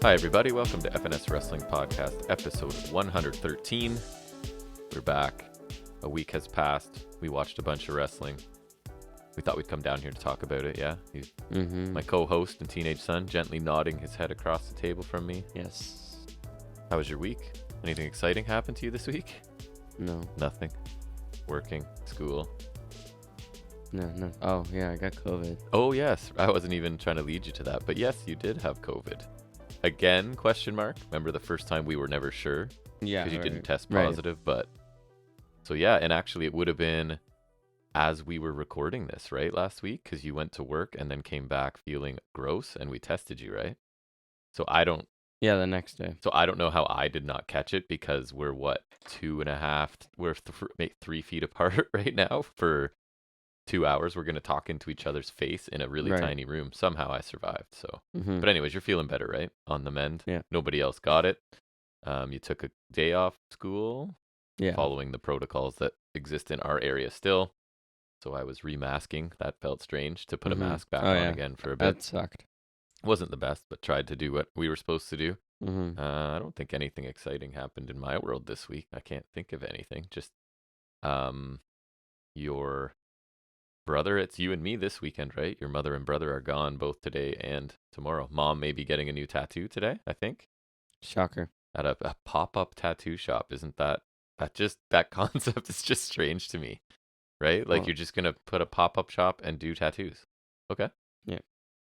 Hi, everybody. Welcome to FNS Wrestling Podcast, episode 113. We're back. A week has passed. We watched a bunch of wrestling. We thought we'd come down here to talk about it, yeah? My co-host and teenage son gently nodding his head across the table from me. Yes. How was your week? Anything exciting happened to you this week? No. Nothing. Working, school. No. Oh, yeah, I got COVID. Oh, yes. I wasn't even trying to lead you to that, but yes, you did have COVID. Again, question mark. Remember the first time we were never sure? Yeah. Because you didn't test positive, but... So yeah, and actually it would have been as we were recording this, right, last week? Because you went to work and then came back feeling gross, and we tested you, right? So I don't... Yeah, the next day. So I don't know how I did not catch it, because we're, 3 feet apart right now for 2 hours. We're going to talk into each other's face in a really tiny room. Somehow I survived, so... But anyways, you're feeling better, right? On the mend? Yeah. Nobody else got it. You took a day off school, following the protocols that exist in our area still. So I was remasking. That felt strange to put a mask back on again for a bit. That sucked. Wasn't the best, but tried to do what we were supposed to do. I don't think anything exciting happened in my world this week. I can't think of anything. Just your brother, it's you and me this weekend, right? Your mother and brother are gone both today and tomorrow. Mom may be getting a new tattoo today, I think. Shocker. At a pop-up tattoo shop. Isn't that concept is just strange to me, right? Like, you're just gonna put a pop-up shop and do tattoos. Okay. Yeah.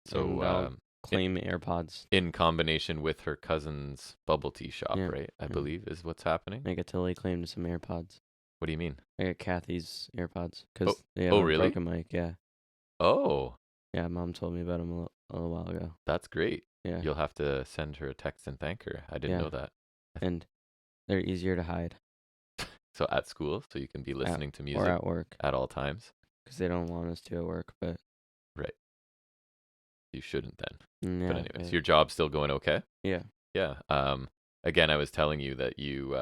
So claim AirPods in combination with her cousin's bubble tea shop, right? I believe is what's happening. I get to lay claim to some AirPods. What do you mean? I got Kathy's AirPods because they have a a broken mic. Yeah. Oh. Yeah, Mom told me about them a little while ago. That's great. Yeah. You'll have to send her a text and thank her. I didn't know that. And they're easier to hide. So at school, so you can be listening to music or at work at all times. Because they don't want us to at work, but right. You shouldn't then. Yeah, but anyways, your job's still going okay? Yeah. Yeah. Again, I was telling you that you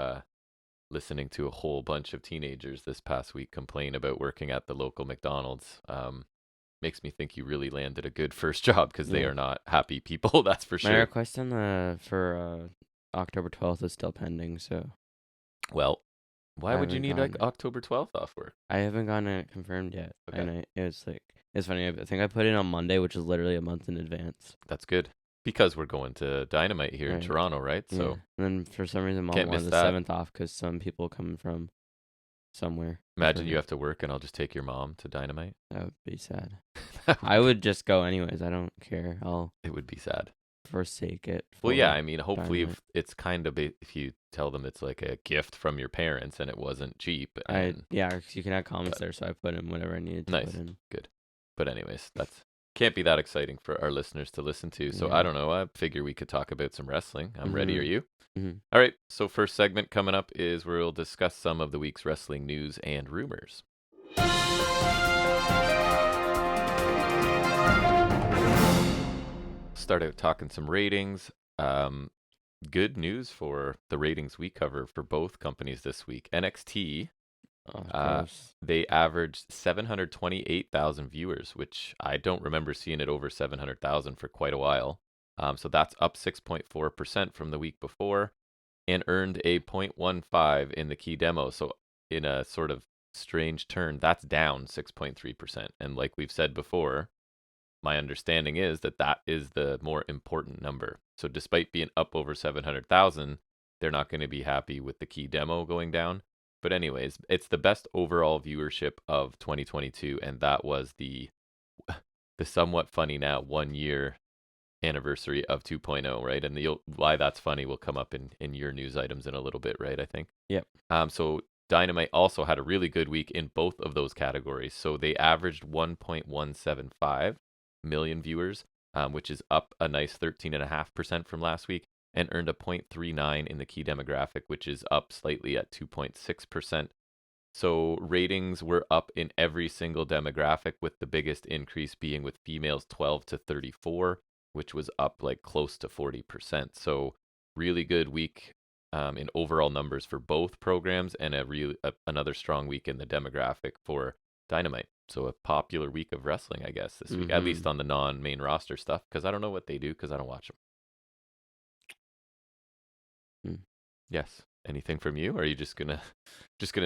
listening to a whole bunch of teenagers this past week complain about working at the local McDonald's makes me think you really landed a good first job, because they are not happy people, that's for sure. My request for October 12th is still pending, so... Well, why would you need October 12th off work? I haven't gotten it confirmed yet. Okay. And it's funny, I think I put it on Monday, which is literally a month in advance. That's good. Because we're going to Dynamite here in Toronto, right? Yeah. So and then for some reason, Mom wanted the 7th off because some people come from somewhere. Imagine you have to work and I'll just take your mom to Dynamite. That would be sad. I would just go anyways. I don't care. It would be sad. Forsake it. Well, yeah, I mean, hopefully if it's kind of, if you tell them it's like a gift from your parents and it wasn't cheap. You can add comments there, so I put in whatever I needed to put in. Good. But anyways, that's can't be that exciting for our listeners to listen to. So I don't know. I figure we could talk about some wrestling. I'm ready. Are you? All right. So first segment coming up is where we'll discuss some of the week's wrestling news and rumors. Start out talking some ratings. Good news for the ratings we cover for both companies this week. NXT. They averaged 728,000 viewers, which I don't remember seeing it over 700,000 for quite a while. So that's up 6.4% from the week before, and earned a 0.15 in the key demo. So in a sort of strange turn, that's down 6.3%. And like we've said before, my understanding is that is the more important number. So despite being up over 700,000, they're not going to be happy with the key demo going down. But anyways, it's the best overall viewership of 2022, and that was the somewhat funny now 1 year anniversary of 2.0, right? And why that's funny will come up in your news items in a little bit, right? I think. Yep. So Dynamite also had a really good week in both of those categories. So they averaged 1.175 million viewers, which is up a nice 13.5% from last week, and earned a 0.39 in the key demographic, which is up slightly at 2.6%. So ratings were up in every single demographic, with the biggest increase being with females 12 to 34, which was up like close to 40%. So really good week in overall numbers for both programs, and another strong week in the demographic for Dynamite. So a popular week of wrestling, I guess, this week, at least on the non-main roster stuff, because I don't know what they do because I don't watch them. Yes. Anything from you? Or are you just gonna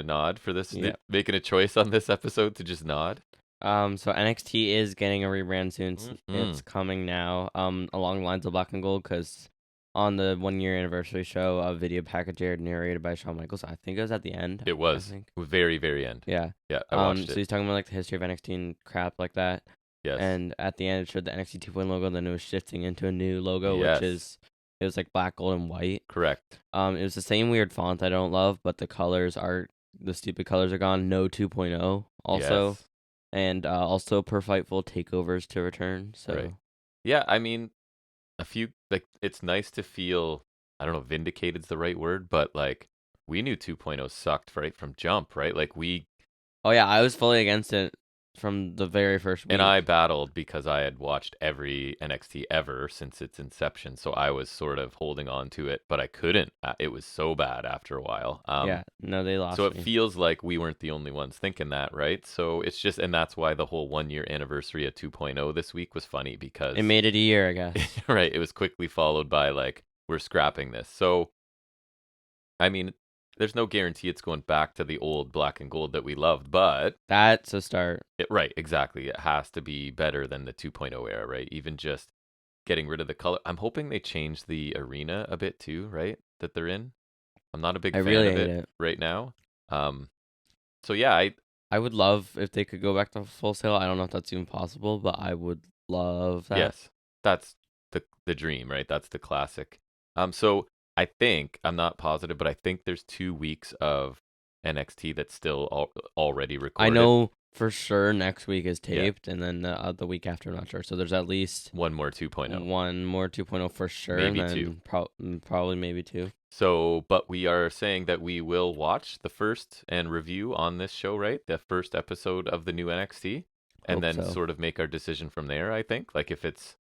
nod for this? Yeah. Making a choice on this episode to just nod? So NXT is getting a rebrand soon. Mm-hmm. It's coming now. Along the lines of Black and Gold, because on the 1 year anniversary show, a video package aired narrated by Shawn Michaels. I think it was at the end. It was very, very end. Yeah. Yeah, I watched So it. he's talking about like the history of NXT and crap like that. Yes. And at the end, it showed the NXT 2.0 logo. Then it was shifting into a new logo, Yes. which is it was like black, gold, and white. Correct. It was the same weird font I don't love, but the stupid colors are gone. No 2.0 also. Yes. And also per Fightful takeovers to return. So Right. Yeah, I mean, it's nice to feel, I don't know, vindicated's the right word, but like we knew 2.0 sucked right from jump, right? Like Oh yeah, I was fully against it from the very first week. And I battled because I had watched every NXT ever since its inception, so I was sort of holding on to it, but I couldn't. It was so bad after a while. Yeah, no, they lost So it me. feels like we weren't the only ones thinking that, right? So it's just, and that's why the whole 1 year anniversary of 2.0 this week was funny because It made it a year, I guess. right, it was quickly followed by like, we're scrapping this. So, I mean, there's no guarantee it's going back to the old black and gold that we loved, but That's a start. right, exactly. It has to be better than the 2.0 era, right? Even just getting rid of the color. I'm hoping they change the arena a bit too, right? That they're in. I'm not a big fan really of hate it it right now. So yeah, I would love if they could go back to Full Sail. I don't know if that's even possible, but I would love that. yes, that's the dream, right? That's the classic. So I think, I'm not positive, but I think there's 2 weeks of NXT that's still already recorded. I know for sure next week is Yeah. taped, and then the week after, I'm not sure. So there's at least one more 2.0. one more 2.0 for sure, Maybe and then two. Probably maybe two. So, but we are saying that we will watch the first and review on this show, right? The first episode of the new NXT, and Hope then so. sort of make our decision from there, I think. Like if it's,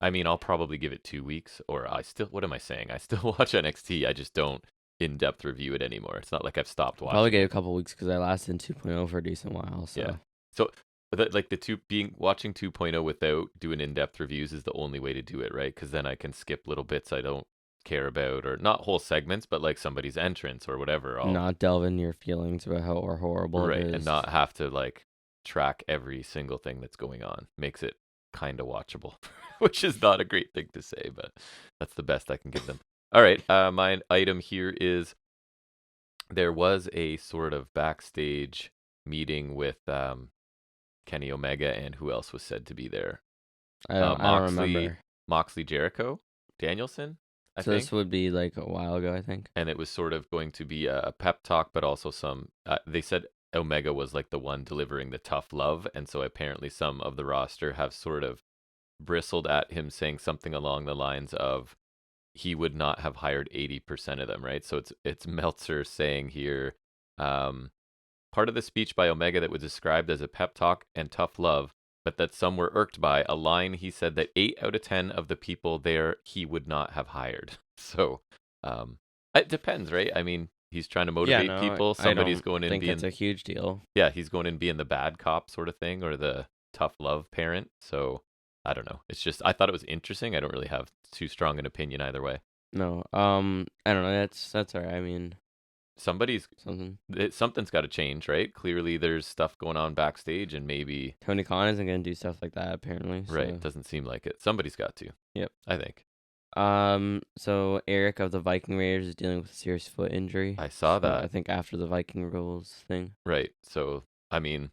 I mean, I'll probably give it 2 weeks, or what am I saying? I still watch NXT. I just don't in-depth review it anymore. It's not like I've stopped watching. Probably get a couple weeks because I lasted in 2.0 for a decent while. So. Yeah. So, like watching 2.0 without doing in-depth reviews is the only way to do it, right? Because then I can skip little bits I don't care about, or not whole segments, but like somebody's entrance or whatever. Not delve into your feelings about how horrible right, it is. and not have to like track every single thing that's going on. Makes it kind of watchable, which is not a great thing to say, but that's the best I can give them. All right, my item here is there was a sort of backstage meeting with Kenny Omega and who else was said to be there? I don't remember. Moxley, Jericho, Danielson. I think. This would be like a while ago, I think. And it was sort of going to be a pep talk, but also some. They said Omega was like the one delivering the tough love, and so apparently some of the roster have sort of bristled at him, saying something along the lines of he would not have hired 80% of them, right? So it's Meltzer saying here, part of the speech by Omega that was described as a pep talk and tough love, but that some were irked by a line he said that 8 out of 10 of the people there he would not have hired. So it depends, right? I mean, he's trying to motivate people. Somebody's going in being. I think it's a huge deal. Yeah, he's going in being the bad cop sort of thing, or the tough love parent. So I don't know. It's just, I thought it was interesting. I don't really have too strong an opinion either way. No, I don't know. That's all right. I mean, something's got to change, right? Clearly, there's stuff going on backstage, and maybe Tony Khan isn't going to do stuff like that. Apparently, so. Right? Doesn't seem like it. Somebody's got to. Yep. I think. So Eric of the Viking Raiders is dealing with a serious foot injury. I saw that. I think after the Viking rules thing. Right. So I mean,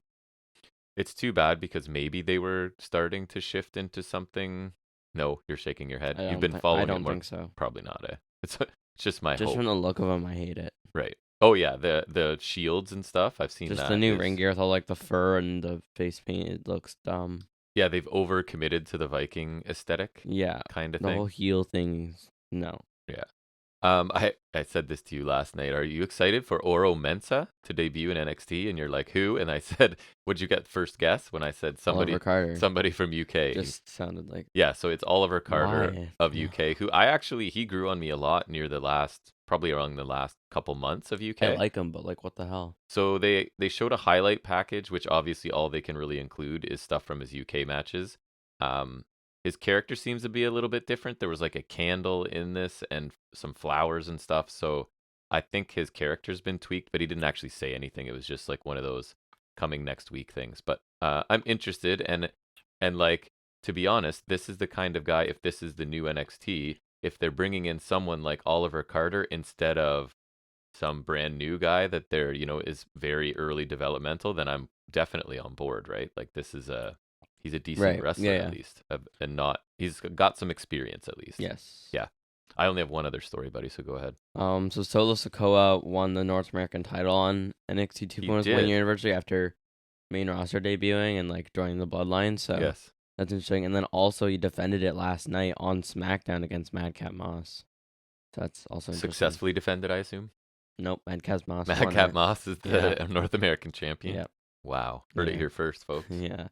it's too bad because maybe they were starting to shift into something. No, you're shaking your head. You've been following. I don't think so. Probably not. It's just my hope. Just from the look of them, I hate it. Right. Oh yeah, the shields and stuff. I've seen just that. The new ring gear with all like the fur and the face paint. It looks dumb. Yeah, they've overcommitted to the Viking aesthetic. Yeah, kind of the thing. The whole heel thing. No. Yeah. I said this to you last night. Are you excited for Oro Mensah to debut in NXT? And you're like, who? And I said, would you get first guess when I said somebody? Oliver Carter. Somebody from UK. Just sounded like. Yeah, so it's Oliver Carter of UK, who he grew on me a lot probably around the last couple months of UK. I like him, but like, what the hell? So they showed a highlight package, which obviously all they can really include is stuff from his UK matches. his character seems to be a little bit different. There was like a candle in this and some flowers and stuff. So I think his character's been tweaked, but he didn't actually say anything. It was just like one of those coming next week things. But I'm interested, and like, to be honest, this is the kind of guy. If this is the new NXT, if they're bringing in someone like Oliver Carter instead of some brand new guy that they're, is very early developmental, then I'm definitely on board, right? Like, he's a decent Right. wrestler Yeah. at least, and not he's got some experience at least. Yes. Yeah. I only have one other story, buddy, so go ahead. So Solo Sikoa won the North American title on NXT 2.0's did. 1 year anniversary after main roster debuting and like joining the Bloodline. So Yes. that's interesting. And then also he defended it last night on SmackDown against Madcap Moss. So that's also interesting. Successfully defended, I assume. Nope, Madcap Moss. Madcap Moss is the Yeah. North American champion. Yep. Wow. Heard it Yeah. here first, folks. Yeah.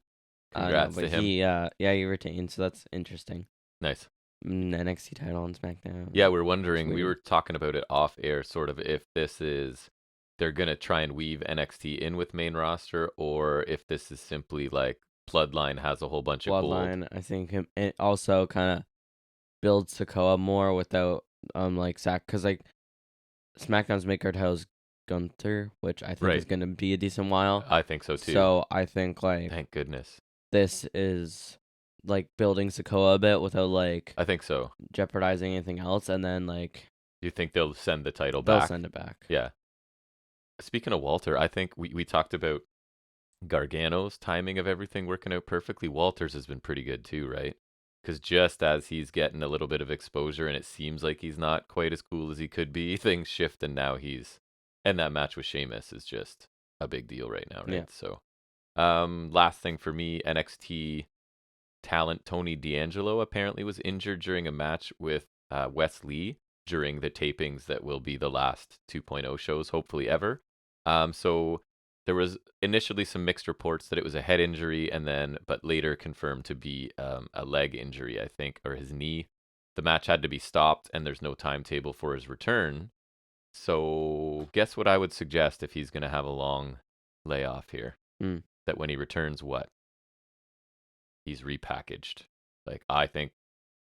Congrats to him. He retained, so that's interesting. Nice. NXT title on SmackDown. Yeah, we're wondering, we Sweet. were talking about it off air, sort of, if they're going to try and weave NXT in with main roster, or if this is simply like Bloodline has a whole bunch of gold. Bloodline, I think it also kind of builds Sikoa more without like Zach, because like SmackDown's maker title's Gunther, which I think Right. is gonna be a decent while. I think so too. So I think like Thank goodness. this is like building Sikoa a bit without like I think so. jeopardizing anything else, and then like You think they'll send the title they'll back? send it back. Yeah. Speaking of Walter, I think we talked about Gargano's timing of everything working out perfectly. Walter's has been pretty good too, right? Because just as he's getting a little bit of exposure and it seems like he's not quite as cool as he could be, things shift, and now and that match with Sheamus is just a big deal right now, right? Yeah. So, last thing for me, NXT talent Tony D'Angelo apparently was injured during a match with Wes Lee during the tapings that will be the last 2.0 shows, hopefully ever. So there was initially some mixed reports that it was a head injury, but later confirmed to be a leg injury, I think, or his knee. The match had to be stopped, and there's no timetable for his return. So guess what I would suggest if he's going to have a long layoff here? That when he returns, what? He's repackaged. Like, I think,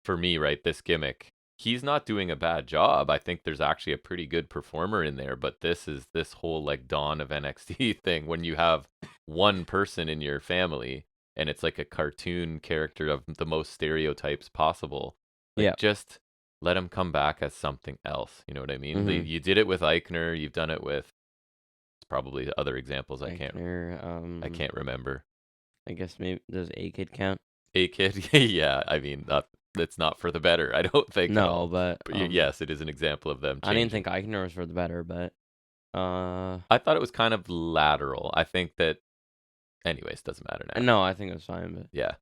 for me, right, this gimmick, he's not doing a bad job. I think there's actually a pretty good performer in there, but this whole like dawn of NXT thing when you have one person in your family and it's like a cartoon character of the most stereotypes possible. Like, Yeah. just let him come back as something else. You know what I mean? Mhm. You did it with Eichner. You've done it with probably other examples. I can't remember. I guess maybe does A-Kid count? A-Kid? Yeah, I mean, that's not for the better, I don't think. at all. No, but yes, it is an example of them I changing. didn't think Eichner was for the better, but I thought it was kind of lateral. I think that, anyways, doesn't matter now. no, I think it was fine, but Yeah.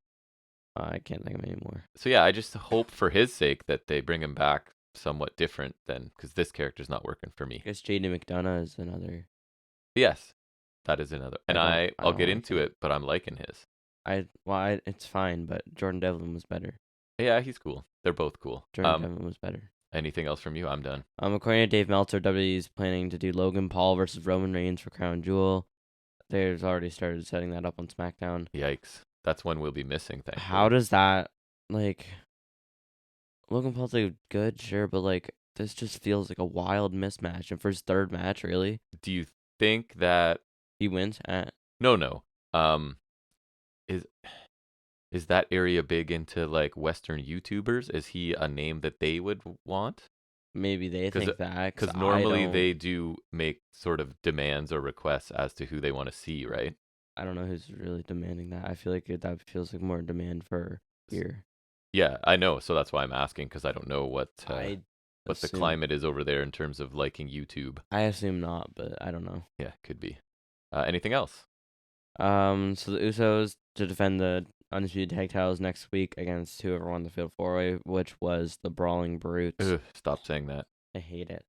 I can't think of any more. So yeah, I just hope for his sake that they bring him back somewhat different than, because this character's not working for me. I guess Jaden McDonough is another. Yes, that is another, and I'll don't get like into him. it, but I'm liking his. It's fine, but Jordan Devlin was better. Yeah, he's cool. They're both cool. Jordan Devlin was better. Anything else from you? I'm done. According to Dave Meltzer, WWE is planning to do Logan Paul versus Roman Reigns for Crown Jewel. They've already started setting that up on SmackDown. Yikes. That's one we'll be missing, thankfully. How does that, like, Logan Paul's like good, sure, but like this just feels like a wild mismatch. And for his third match, really, Do you think that he wins at No. Is that area big into like Western YouTubers? Is he a name that they would want? maybe they think that Because normally they do make sort of demands or requests as to who they want to see, right? I don't know who's really demanding that. I feel like that feels like more demand for here. Yeah, I know. So that's why I'm asking, because I don't know what I the assume- climate is over there in terms of liking YouTube. I assume not, but I don't know. Yeah, could be. Anything else? So the Usos to defend the Undisputed Tag Titles next week against whoever won the Fatal 4-Way, which was the Brawling Brutes. Ugh, stop saying that. I hate it.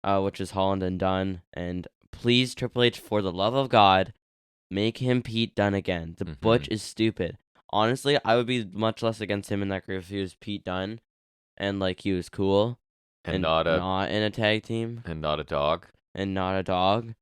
Which is Holland and Dunn. And please, Triple H, for the love of God, make him Pete Dunne again. The Butch is stupid. Honestly, I would be much less against him in that group if he was Pete Dunne and like he was cool And not in a tag team and not a dog. and not a dog.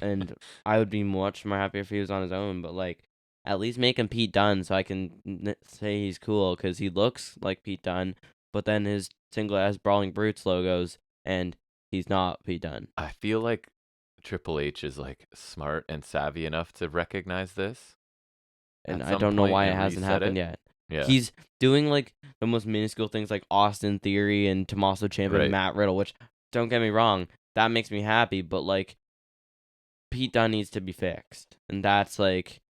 And I would be much more happy if he was on his own. But like at least make him Pete Dunne so I can say he's cool because he looks like Pete Dunne, but then his single has Brawling Brutes logos and he's not Pete Dunne. I feel like Triple H is like smart and savvy enough to recognize this. And at I some don't know point why it and hasn't reset happened it. yet. Yeah. He's doing like the most minuscule things like Austin Theory and Tommaso Ciampa Right. and Matt Riddle, which don't get me wrong, that makes me happy, but like Pete Dunne needs to be fixed. And that's like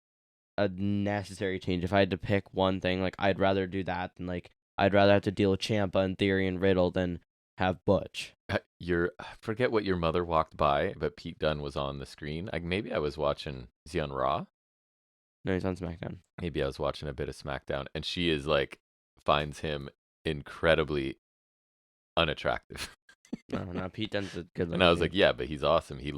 a necessary change. If I had to pick one thing, like I'd rather do that than like I'd rather have to deal with Ciampa and Theory and Riddle than have Butch. I forget what your mother walked by, but Pete Dunne was on the screen. Maybe I was watching. Is he on Raw? No, he's on SmackDown. Maybe I was watching a bit of SmackDown, and she is like finds him incredibly unattractive. No, Pete Dunne's a good looking. And I was like, yeah, but he's awesome. He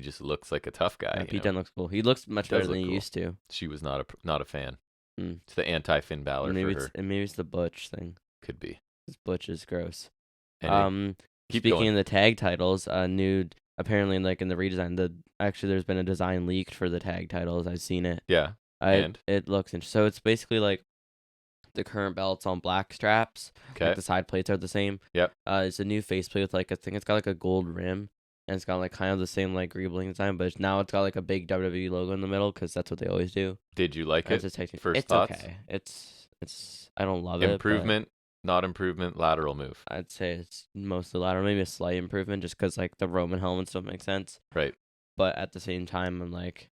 just looks like a tough guy. Yeah, Pete Dunne looks cool. He looks much better than he cool. used to. She was not a fan. Mm. It's the anti-Finn Balor maybe for her. Maybe it's the Butch thing. Could be. Because Butch is gross. Anyway, speaking of the tag titles, new apparently like in the redesign, there's been a design leaked for the tag titles. I've seen it. Yeah. It looks interesting. So it's basically like the current belts on black straps. Okay. Like the side plates are the same. Yep. It's a new faceplate with like I think it's got like a gold rim. And it's got like kind of the same like Rebling design, but now it's got like a big WWE logo in the middle because that's what they always do. Did you like it? First it's thoughts? Okay. It's I don't love Improvement, not improvement, lateral move. I'd say it's mostly lateral, maybe a slight improvement just because like the Roman helmets don't make sense. Right. But at the same time, I'm like,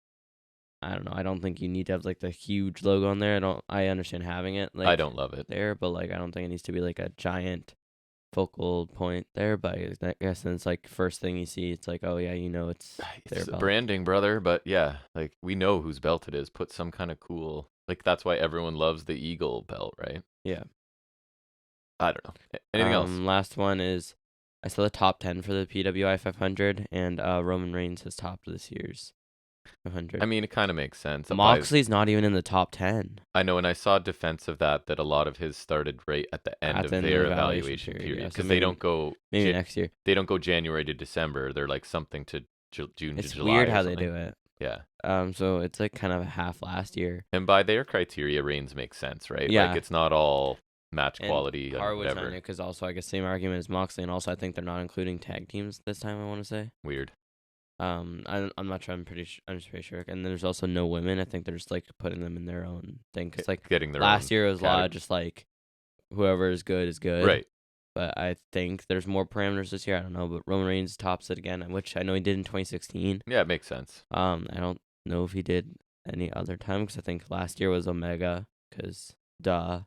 I don't know. I don't think you need to have like the huge logo on there. I understand having it. Like I don't love it there, but like I don't think it needs to be like a giant focal point there. But I guess then it's like first thing you see, it's like, oh yeah, it's their belt. Branding, brother. But yeah, like we know whose belt it is. Put some kind of cool, like that's why everyone loves the Eagle belt, right? Yeah. I don't know. Anything else? Last one is I saw the top 10 for the PWI 500, and Roman Reigns has topped this year's 500. I mean, it kind of makes sense. Moxley's not even in the top 10. I know, and I saw defense of that a lot of his started right at the end of their evaluation period because they don't go maybe next year. They don't go January to December. They're like something to June to July. It's weird how they do it. Yeah. So it's like kind of a half last year. And by their criteria, Reigns makes sense, right? Yeah. Like it's not all match quality. Whatever. Because also I guess same argument as Moxley, and also I think they're not including tag teams this time. I want to say. Weird. I'm not sure. I'm just pretty sure. And there's also no women. I think they're just like putting them in their own thing. Cause like getting their last year it was a lot of category. just like whoever is good is good. Right. But I think there's more parameters this year. I don't know, but Roman Reigns tops it again, which I know he did in 2016. Yeah, it makes sense. I don't know if he did any other time because I think last year was Omega because duh.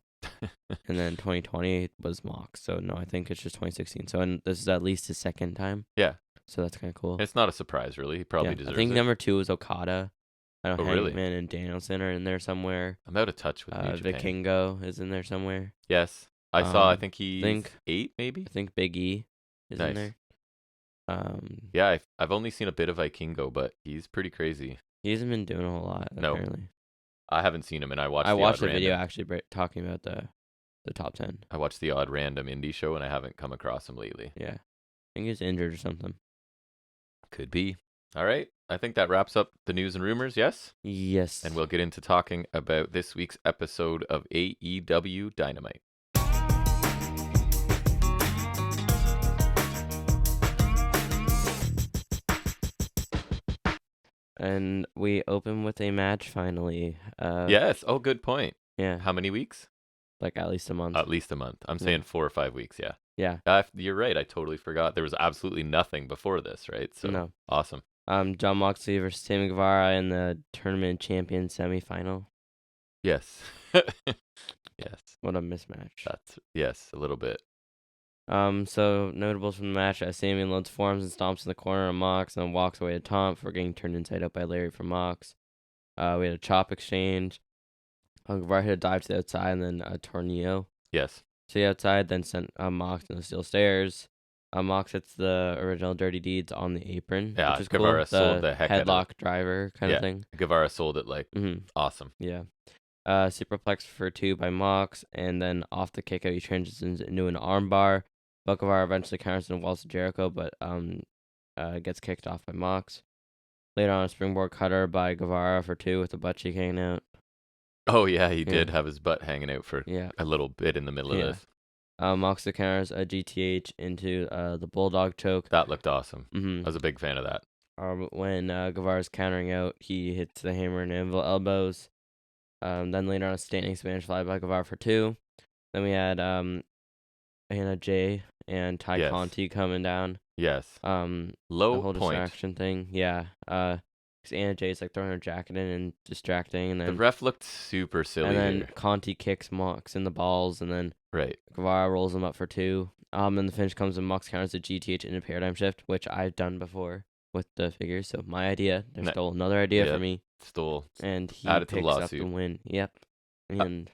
And then 2020 was Mox. So no, I think it's just 2016. So this is at least his second time. Yeah. So that's kind of cool. It's not a surprise, really. He probably deserves it. I think number 2 is Okada. I know really? Hangman and Danielson are in there somewhere. I'm out of touch with New Japan. Vikingo is in there somewhere. Yes. I saw, I think he's 8, maybe? I think Big E is in there. Yeah, I've only seen a bit of Vikingo, but he's pretty crazy. He hasn't been doing a whole lot, apparently. I haven't seen him, and I watched the video actually talking about the top 10. I watched the odd random indie show, and I haven't come across him lately. Yeah. I think he's injured or something. Could be. All right. I think that wraps up the news and rumors, yes? Yes. And we'll get into talking about this week's episode of AEW Dynamite. And we open with a match finally. Yes. Oh, good point. Yeah. How many weeks? Like at least a month. At least a month. I'm saying 4 or 5 weeks, yeah. Yeah. You're right. I totally forgot. There was absolutely nothing before this, right? So no. Awesome. John Moxley versus Sammy Guevara in the tournament champion semifinal. Yes. Yes. What a mismatch. Yes, a little bit. So notables from the match: Sammy loads forearms and stomps in the corner of Mox, and then walks away to Tom before getting turned inside out by Larry from Mox. We had a chop exchange. Guevara hit a dive to the outside, and then a tornado. Yes. To the outside, then sent Mox in the steel stairs. Mox hits the original Dirty Deeds on the apron. Yeah, which is Guevara cool. sold the heck out of headlock driver kind of thing. Guevara sold it like awesome. Yeah. Superplex for 2 by Mox, and then off the kick out, he transitions into an armbar. But Guevara eventually counters and walls to Jericho, but gets kicked off by Mox. later on a springboard cutter by Guevara for 2 with the butt cheek hanging out. Oh, yeah, he Yeah. did have his butt hanging out for a little bit in the middle of this. Moxley counters a GTH into the Bulldog choke. That looked awesome. Mm-hmm. I was a big fan of that. When Guevara's countering out, he hits the hammer and anvil elbows. Then later on a standing Spanish fly by Guevara for 2. Then we had Anna Jay and Ty Conti coming down. Yes. The Low whole point. distraction thing. Yeah. Because Anna Jay's like throwing her jacket in and distracting, and then the ref looked super silly. And then here. Conti kicks Mox in the balls, and then Guevara rolls him up for 2. And the finish comes when Mox counters a GTH into paradigm shift, which I've done before with the figures. So my idea. They stole another idea for me. And he picks up the win. Yep. And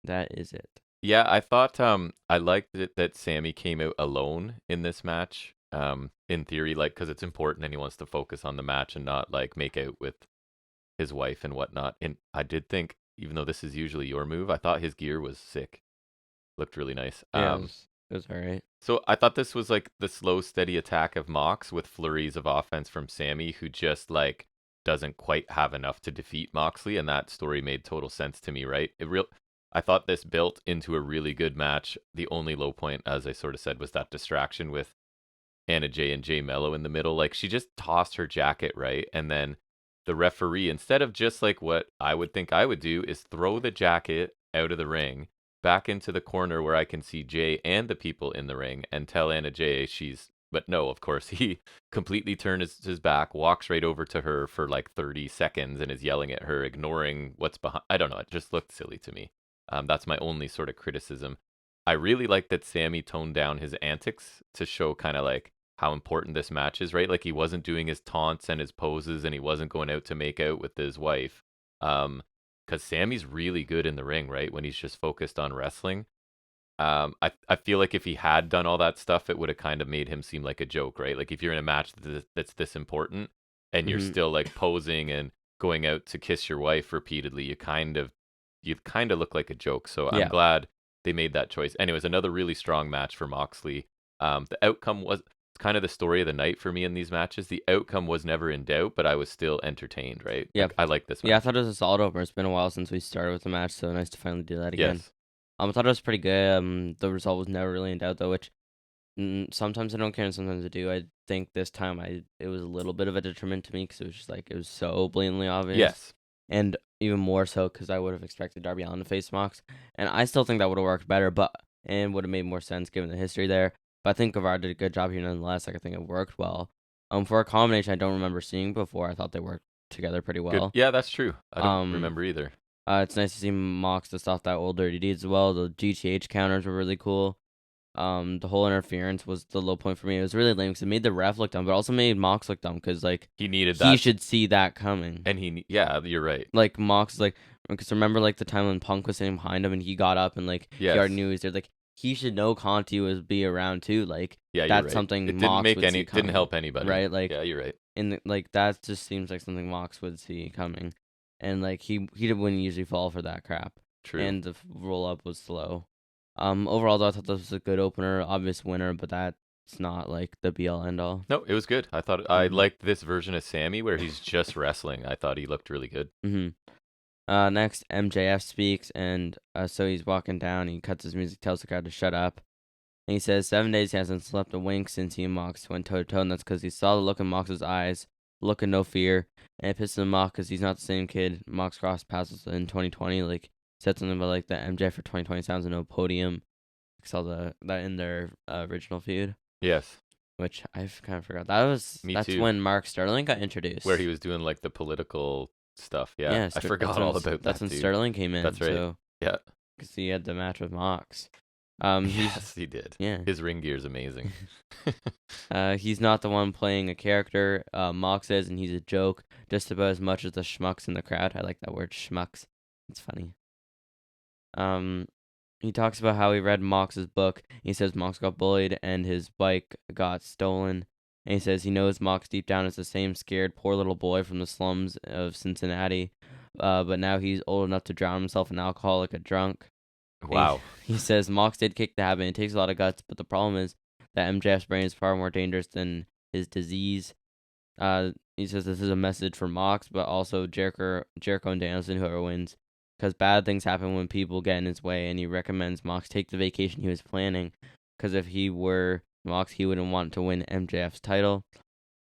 that is it. Yeah, I thought I liked it that Sammy came out alone in this match. In theory, like, because it's important and he wants to focus on the match and not like make out with his wife and whatnot. And I did think, even though this is usually your move, I thought his gear was sick. Looked really nice. Yeah, it was all right. So I thought this was like the slow, steady attack of Mox with flurries of offense from Sammy, who just like doesn't quite have enough to defeat Moxley, and that story made total sense to me, right? I thought this built into a really good match. The only low point, as I sort of said, was that distraction with Anna Jay and Jay Mello in the middle. Like, she just tossed her jacket, right? And then the referee, instead of just like what I would think I would do, is throw the jacket out of the ring back into the corner where I can see Jay and the people in the ring and tell Anna Jay but no, of course, he completely turns his back, walks right over to her for like 30 seconds and is yelling at her, ignoring what's behind. I don't know. It just looked silly to me. That's my only sort of criticism. I really like that Sammy toned down his antics to show kind of like how important this match is, right? Like, he wasn't doing his taunts and his poses, and he wasn't going out to make out with his wife. Because Sammy's really good in the ring, right? When he's just focused on wrestling. I feel like if he had done all that stuff, it would have kind of made him seem like a joke, right? Like, if you're in a match that's this important and you're still like posing and going out to kiss your wife repeatedly, you kind of look like a joke. So I'm glad they made that choice. Anyways, another really strong match for Moxley. The outcome was kind of the story of the night for me in these matches. The outcome was never in doubt, but I was still entertained, right? Yeah. Like, I like this match. Yeah, I thought it was a solid opener. It's been a while since we started with the match, so nice to finally do that again. Yes. I thought it was pretty good. The result was never really in doubt, though, which sometimes I don't care and sometimes I do. I think this time it was a little bit of a detriment to me because it was just like, it was so blatantly obvious. Yes. And even more so because I would have expected Darby Allin to face Mox. And I still think that would have worked better, and would have made more sense given the history there. But I think Guevara did a good job here nonetheless. Like, I think it worked well. For a combination I don't remember seeing before, I thought they worked together pretty well. Good. Yeah, that's true. I don't remember either. It's nice to see Mox dust off that old dirty deeds as well. The GTH counters were really cool. The whole interference was the low point for me. It was really lame because it made the ref look dumb, but also made Mox look dumb because like he needed that. He should see that coming. And you're right. Like, Mox, like, because remember like the time when Punk was sitting behind him and he got up and like he already knew he was there. Like, he should know Conti was be around too. Like, that's right. Something it Mox didn't help anybody, right? Like, yeah, you're right. And like that just seems like something Mox would see coming, and like he wouldn't usually fall for that crap. True. And the roll up was slow. Overall, though, I thought this was a good opener, obvious winner, but that's not like the be all end all. No, it was good. I thought I liked this version of Sammy where he's just wrestling. I thought he looked really good. Next, MJF speaks, and so he's walking down. He cuts his music, tells the crowd to shut up. And he says 7 days he hasn't slept a wink since he and Mox went toe to toe, and that's because he saw the look in Mox's eyes, look of no fear, and it pisses him off because he's not the same kid Mox crossed paths in 2020. Like, said something about like the MJF for 2020 sounds no podium. I saw that in their original feud. Yes. Which I've kind of forgot. That's too. When Mark Sterling got introduced. Where he was doing like the political stuff. Yeah, I forgot all about that. That's when Sterling came in. That's right. So, yeah. Because he had the match with Mox. Yes, he did. Yeah. His ring gear is amazing. He's not the one playing a character. Mox is, and he's a joke just about as much as the schmucks in the crowd. I like that word, schmucks. It's funny. He talks about how he read Mox's book. He says Mox got bullied and his bike got stolen. And he says he knows Mox deep down is the same scared poor little boy from the slums of Cincinnati. But now he's old enough to drown himself in alcohol like a drunk. Wow. He says Mox did kick the habit. It takes a lot of guts, but the problem is that MJF's brain is far more dangerous than his disease. he says this is a message for Mox, but also Jericho and Danielson, whoever wins, because bad things happen when people get in his way, and he recommends Mox take the vacation he was planning, because if he were Mox, he wouldn't want to win MJF's title.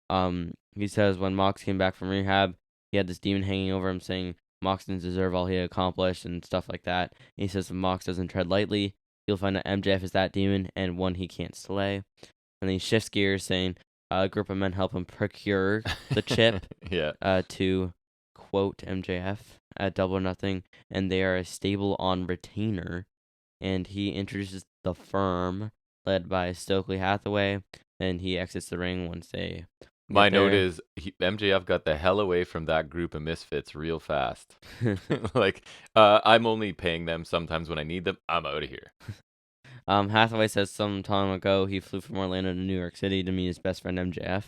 He says when Mox came back from rehab, he had this demon hanging over him saying Mox didn't deserve all he had accomplished and stuff like that. He says if Mox doesn't tread lightly, he'll find that MJF is that demon and one he can't slay. And then he shifts gears saying a group of men help him procure the chip to quote MJF at Double or Nothing, and they are a stable on retainer. And he introduces the Firm, led by Stokely Hathaway, and he exits the ring once they My note is MJF got the hell away from that group of misfits real fast. Like, I'm only paying them sometimes when I need them. I'm out of here. Hathaway says some time ago he flew from Orlando to New York City to meet his best friend MJF.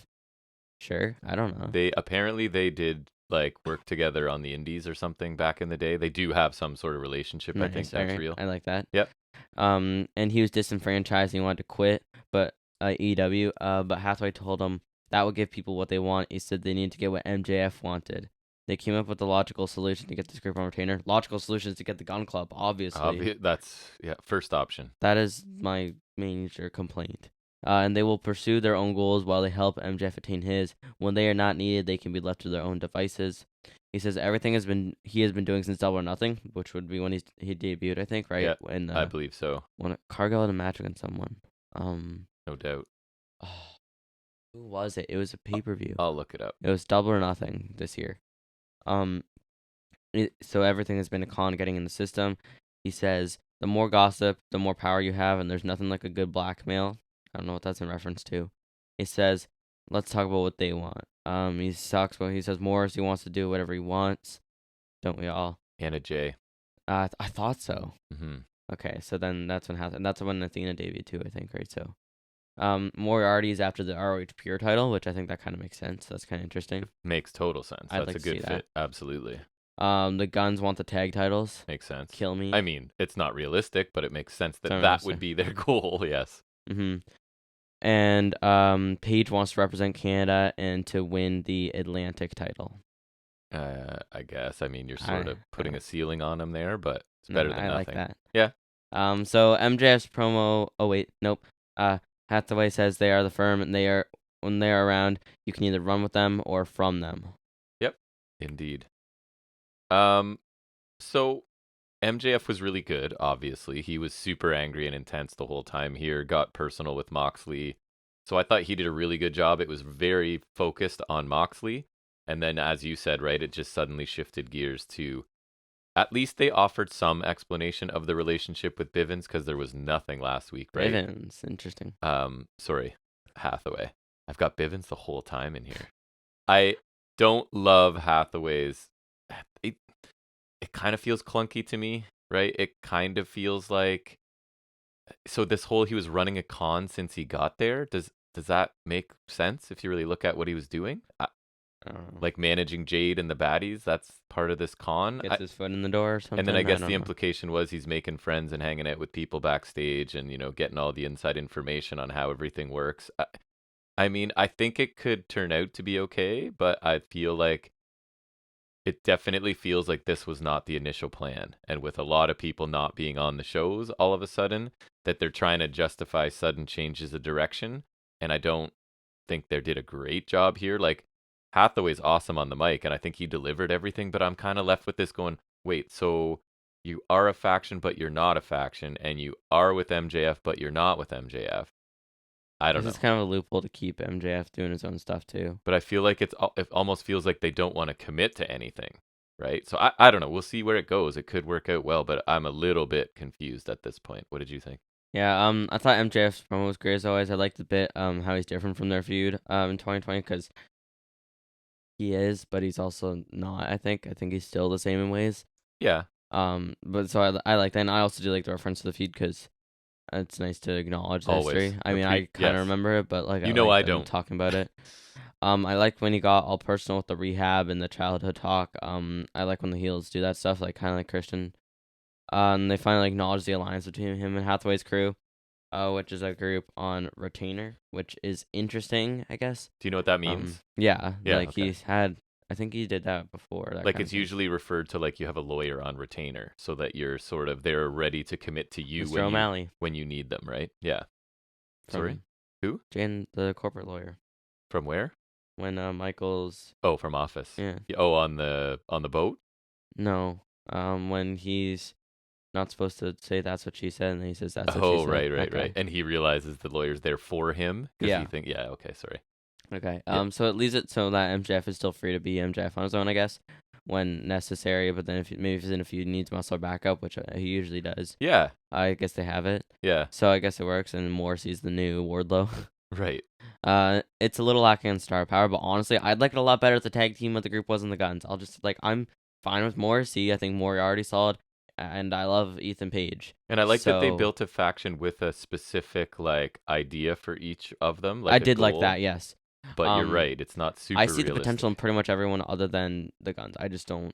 Sure, I don't know. They did like work together on the Indies or something back in the day. They do have some sort of relationship. Nice, I think that's real. I like that. Yep. And he was disenfranchised and he wanted to quit, but AEW. But Hathaway told him that would give people what they want. He said they need to get what MJF wanted. They came up with the logical solution to get this group on retainer. Logical solution is to get the Gun Club, obviously. That's first option. That is my major complaint. And they will pursue their own goals while they help MJF attain his. When they are not needed, they can be left to their own devices. He says everything he has been doing since Double or Nothing, which would be when he debuted, I think, right? Yeah, I believe so. When Cargill had a match against someone. No doubt. Who was it? It was a pay-per-view. I'll look it up. It was Double or Nothing this year. So everything has been a con getting in the system. He says the more gossip, the more power you have, and there's nothing like a good blackmail. I don't know what that's in reference to. He says, let's talk about what they want. He says Morris, he wants to do whatever he wants. Don't we all? Anna J. I thought so. Mm-hmm. Okay, so then that's when happened. That's when Athena debuted too, I think, right? So, Moriarty is after the ROH Pure title, which I think that kind of makes sense. That's kind of interesting. Makes total sense. That's a good fit. Absolutely. The Guns want the tag titles. Makes sense. Kill me. I mean, it's not realistic, but it makes sense that would be their goal. Yes. Mm-hmm. And Paige wants to represent Canada and to win the Atlantic title. I guess. I mean, you're sort of putting a ceiling on them there, but it's better than nothing. I like that. Yeah. So MJF's promo. Oh wait, nope. Hathaway says they are the Firm, and when they are around, you can either run with them or from them. Yep. Indeed. So MJF was really good, obviously. He was super angry and intense the whole time here, got personal with Moxley. So I thought he did a really good job. It was very focused on Moxley. And then, as you said, right, it just suddenly shifted gears to, at least they offered some explanation of the relationship with Bivens, because there was nothing last week, right? Bivens, interesting. Sorry, Hathaway. I've got Bivens the whole time in here. I don't love Hathaway's. It kind of feels clunky to me, right? It kind of feels like, so this whole he was running a con since he got there. Does that make sense if you really look at what he was doing? Like managing Jade and the baddies, that's part of this con. Gets his foot in the door or something. And then I guess the implication was he's making friends and hanging out with people backstage and, getting all the inside information on how everything works. I mean, I think it could turn out to be okay, but I feel like it definitely feels like this was not the initial plan. And with a lot of people not being on the shows all of a sudden, that they're trying to justify sudden changes of direction. And I don't think they did a great job here. Like, Hathaway's awesome on the mic, and I think he delivered everything, but I'm kind of left with this going, wait, so you are a faction, but you're not a faction, and you are with MJF, but you're not with MJF. I don't know. It's kind of a loophole to keep MJF doing his own stuff, too. But I feel like it almost feels like they don't want to commit to anything, right? So I don't know. We'll see where it goes. It could work out well, but I'm a little bit confused at this point. What did you think? Yeah, I thought MJF's promo was great as always. I liked the bit how he's different from their feud in 2020, because he is, but he's also not, I think. I think he's still the same in ways. Yeah. But so I like that, and I also do like the reference to the feud, because it's nice to acknowledge the history. I mean, I kind of remember it, but like I don't talking about it. I liked when he got all personal with the rehab and the childhood talk. I like when the heels do that stuff, like kind of like Christian. And they finally acknowledge the alliance between him and Hathaway's crew. which is a group on retainer, which is interesting, I guess. Do you know what that means? Yeah, Yeah, like okay. I think he did that before. That Like kind it's of thing. usually referred to like you have a lawyer on retainer, so that you're sort of they're ready to commit to you Mr. O'Malley when you need them, right? Yeah. Sorry, from who? Jan, the corporate lawyer, From where? when Michael's Oh, from Office. yeah Oh, on the boat. no when he's not supposed to say that's what she said, and then he says that's what she Oh, said. right, That right, right. guy. And he realizes the lawyer's there for him because he Yeah. think, yeah, okay, sorry. Okay. Yep. So it leaves it so that MJF is still free to be MJF on his own, I guess, when necessary. But then maybe if he's in a feud, he needs muscle backup, which he usually does. Yeah, I guess they have it, yeah, so I guess it works. And Morrissey's the new Wardlow. right. It's a little lacking in star power, but honestly, I'd like it a lot better if the tag team with the group wasn't the Guns. I'm fine with Morrissey. I think Moriarty's solid, and I love Ethan Page. And I like that they So built a faction with a specific like idea for each of them, I like a did like goal. that, yes. But you're right, it's not I super see the potential in realistic. pretty much everyone other than the Guns. I just don't.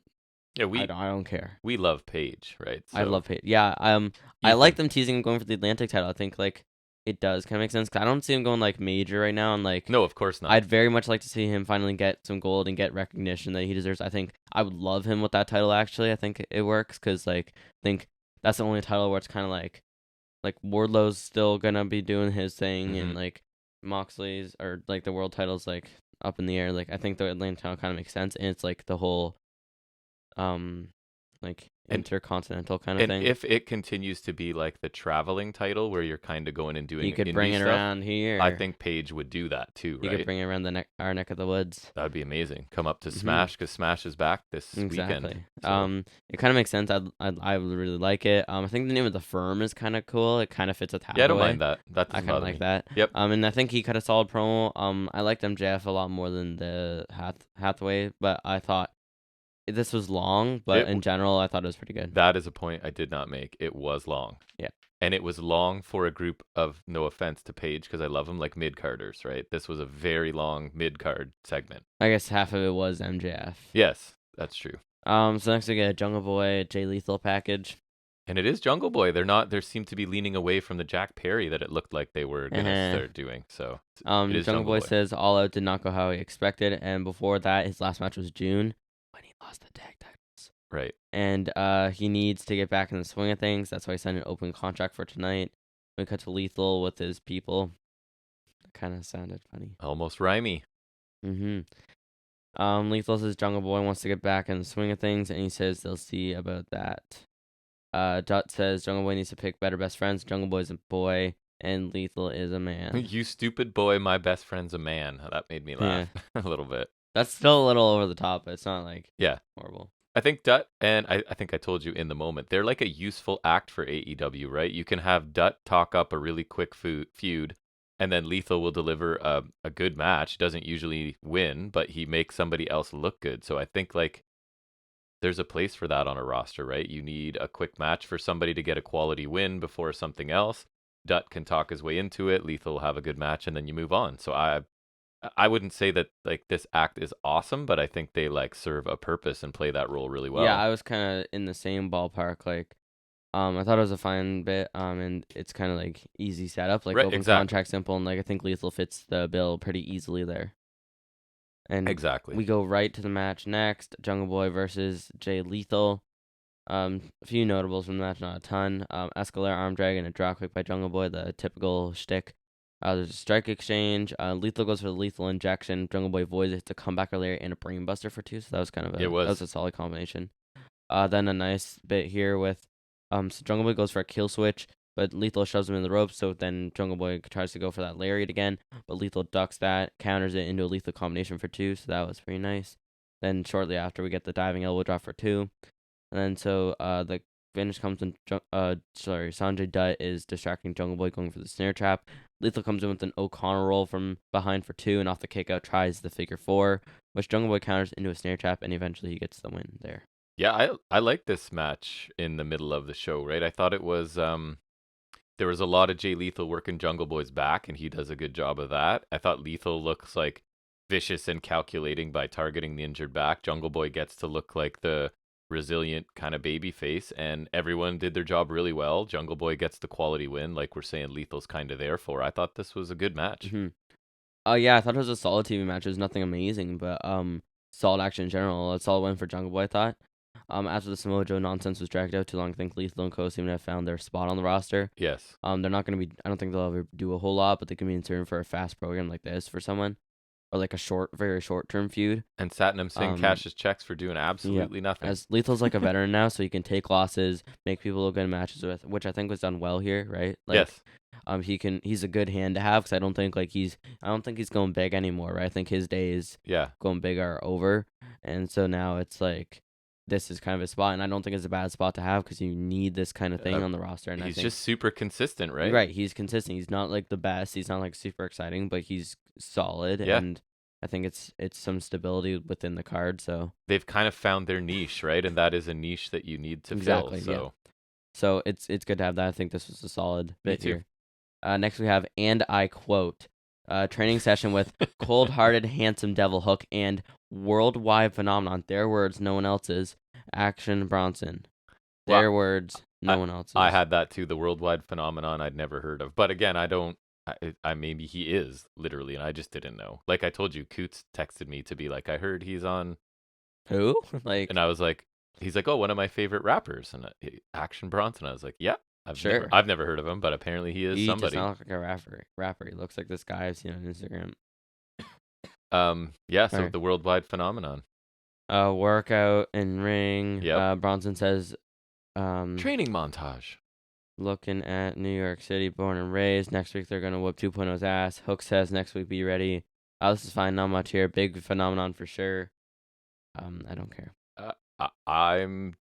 Yeah, I don't care. we love Paige, right? I So love Page. Yeah. I like Ethan, them teasing him going for the Atlantic title. I think like it does kind of make sense. 'Cause I don't see him going like major right now, and like no, of course not. I'd very much like to see him finally get some gold and get recognition that he deserves. I think I would love him with that title. Actually, I think it works because like I think that's the only title where it's kind of like Wardlow's still gonna be doing his thing, Hmm. and like Moxley's or like the world title's like up in the air. Like I think the Atlantic title kind of makes sense, and it's like the whole um like And intercontinental kind of and thing. if it continues to be like the traveling title where you're kind of going and You doing could bring indie it stuff, around I here. think Paige would do that too, You could right? bring it around our neck of the woods. That'd be amazing. Come up to Hmm. Smash because Smash is back this weekend. Exactly. So It kind of makes sense. I would really like it. I think the name of the firm is kind of cool. It kind of fits with yeah, I don't Hathaway. mind that. That I doesn't kind of bother like me. that. Yep. And I think he cut a solid promo. I liked MJF a lot more than the Hathaway, but I thought this was long. But It in general, I thought it was pretty good. That is a point I did not make. It was long. Yeah. And it was long for a group of, no offense to Paige, because I love them, like mid-carders, right? This was a very long mid-card segment. I guess half of it was MJF. Yes, that's true. So next we get a Jungle Boy Jay Lethal package. And it is Jungle Boy. They seem to be leaning away from the Jack Perry that it looked like they were going to start doing. So it is Jungle Boy Boy. says All Out did not go how he expected, and before that, his last match was June when he lost the tag titles. Right. And he needs to get back in the swing of things. That's why he signed an open contract for tonight. We cut to Lethal with his people. That kind of sounded funny. Almost rhymey. Lethal says Jungle Boy wants to get back in the swing of things, and he says they'll see about that. Dot says Jungle Boy needs to pick better best friends. Jungle Boy's a boy, and Lethal is a man. You stupid boy, my best friend's a man. That made me laugh a little bit. That's still a little over the top, but it's not like Yeah. horrible. I think Dutt, and I think I told you in the moment, they're like a useful act for AEW, right? You can have Dutt talk up a really quick feud, and then Lethal will deliver a good match. Doesn't usually win, but he makes somebody else look good. So I think like there's a place for that on a roster, right? You need a quick match for somebody to get a quality win before something else. Dutt can talk his way into it. Lethal will have a good match, and then you move on. So I wouldn't say that like this act is awesome, but I think they like serve a purpose and play that role really well. Yeah, I was kind of in the same ballpark. Like, I thought it was a fine bit. And it's kind of like easy setup, like Right, open exactly. contract, simple, and like I think Lethal fits the bill pretty easily there. And Exactly. we go right to the match next: Jungle Boy versus Jay Lethal. A few notables from the match, not a ton. Escalator arm drag and a drop kick by Jungle Boy, the typical shtick. There's a strike exchange. Lethal goes for the lethal injection. Jungle Boy avoids it to comeback earlier and a brainbuster for two. So that was kind of It was. that was a solid combination. Then a nice bit here with so Jungle Boy goes for a kill switch, but Lethal shoves him in the ropes. So then Jungle Boy tries to go for that lariat again, but Lethal ducks that, counters it into a lethal combination for two. So that was pretty nice. Then shortly after we get the diving elbow drop for two, and then so the finish comes when Sanjay Dutt is distracting Jungle Boy going for the snare trap. Lethal comes in with an O'Connor roll from behind for two, and off the kick out tries the figure four, which Jungle Boy counters into a snare trap, and eventually he gets the win there. Yeah, I like this match in the middle of the show, right? I thought it was there was a lot of Jay Lethal working Jungle Boy's back, and he does a good job of that. I thought Lethal looks like vicious and calculating by targeting the injured back. Jungle Boy gets to look like the resilient kind of baby face, and everyone did their job really well. Jungle Boy gets the quality win, like we're saying Lethal's kind of there for. I thought this was a good match. Mm-hmm. Yeah, I thought it was a solid TV match. It was nothing amazing, but solid action in general. A solid win for Jungle Boy, I thought. After the Samoa Joe nonsense was dragged out too long, I think Lethal and Co seem to have found their spot on the roster. Yes. They're not going to be. I don't think they'll ever do a whole lot, but they can be in turn for a fast program like this for someone, or like a very short term feud. And Satnam Singh cashes checks for doing absolutely nothing. As Lethal's like a veteran now, so he can take losses, make people look good in matches with, which I think was done well here, right? Like, yes. He's a good hand to have because I don't think he's going big anymore, right? I think his days going big are over, and so now it's like this is kind of a spot, and I don't think it's a bad spot to have because you need this kind of thing on the roster. And he's I think, just super consistent, right? Right, he's consistent. He's not like the best. He's not like super exciting, but he's solid, and I think it's some stability within the card. So they've kind of found their niche, right? And that is a niche that you need to fill. So it's good to have that. I think this was a solid bit here. Next we have, and I quote, training session with cold-hearted, handsome Devil Hook and worldwide phenomenon. Their words, no one else's. Action Bronson. Their words, no one else's. I had that too. The worldwide phenomenon I'd never heard of. But again, I maybe he is literally, and I just didn't know. Like I told you, Coots texted me to be like, I heard he's on. Who? Like, and I was like, he's like, oh, one of my favorite rappers, and Action Bronson. I was like, yeah. I've never heard of him, but apparently he is somebody. He does not look like a rapper. He looks like this guy I've seen on Instagram. So the worldwide phenomenon. Workout and ring. Yep. Bronson says, training montage. Looking at New York City, born and raised. Next week they're gonna whoop 2.0's ass. Hook says next week be ready. This is fine, not much here. Big phenomenon for sure. I don't care. I'm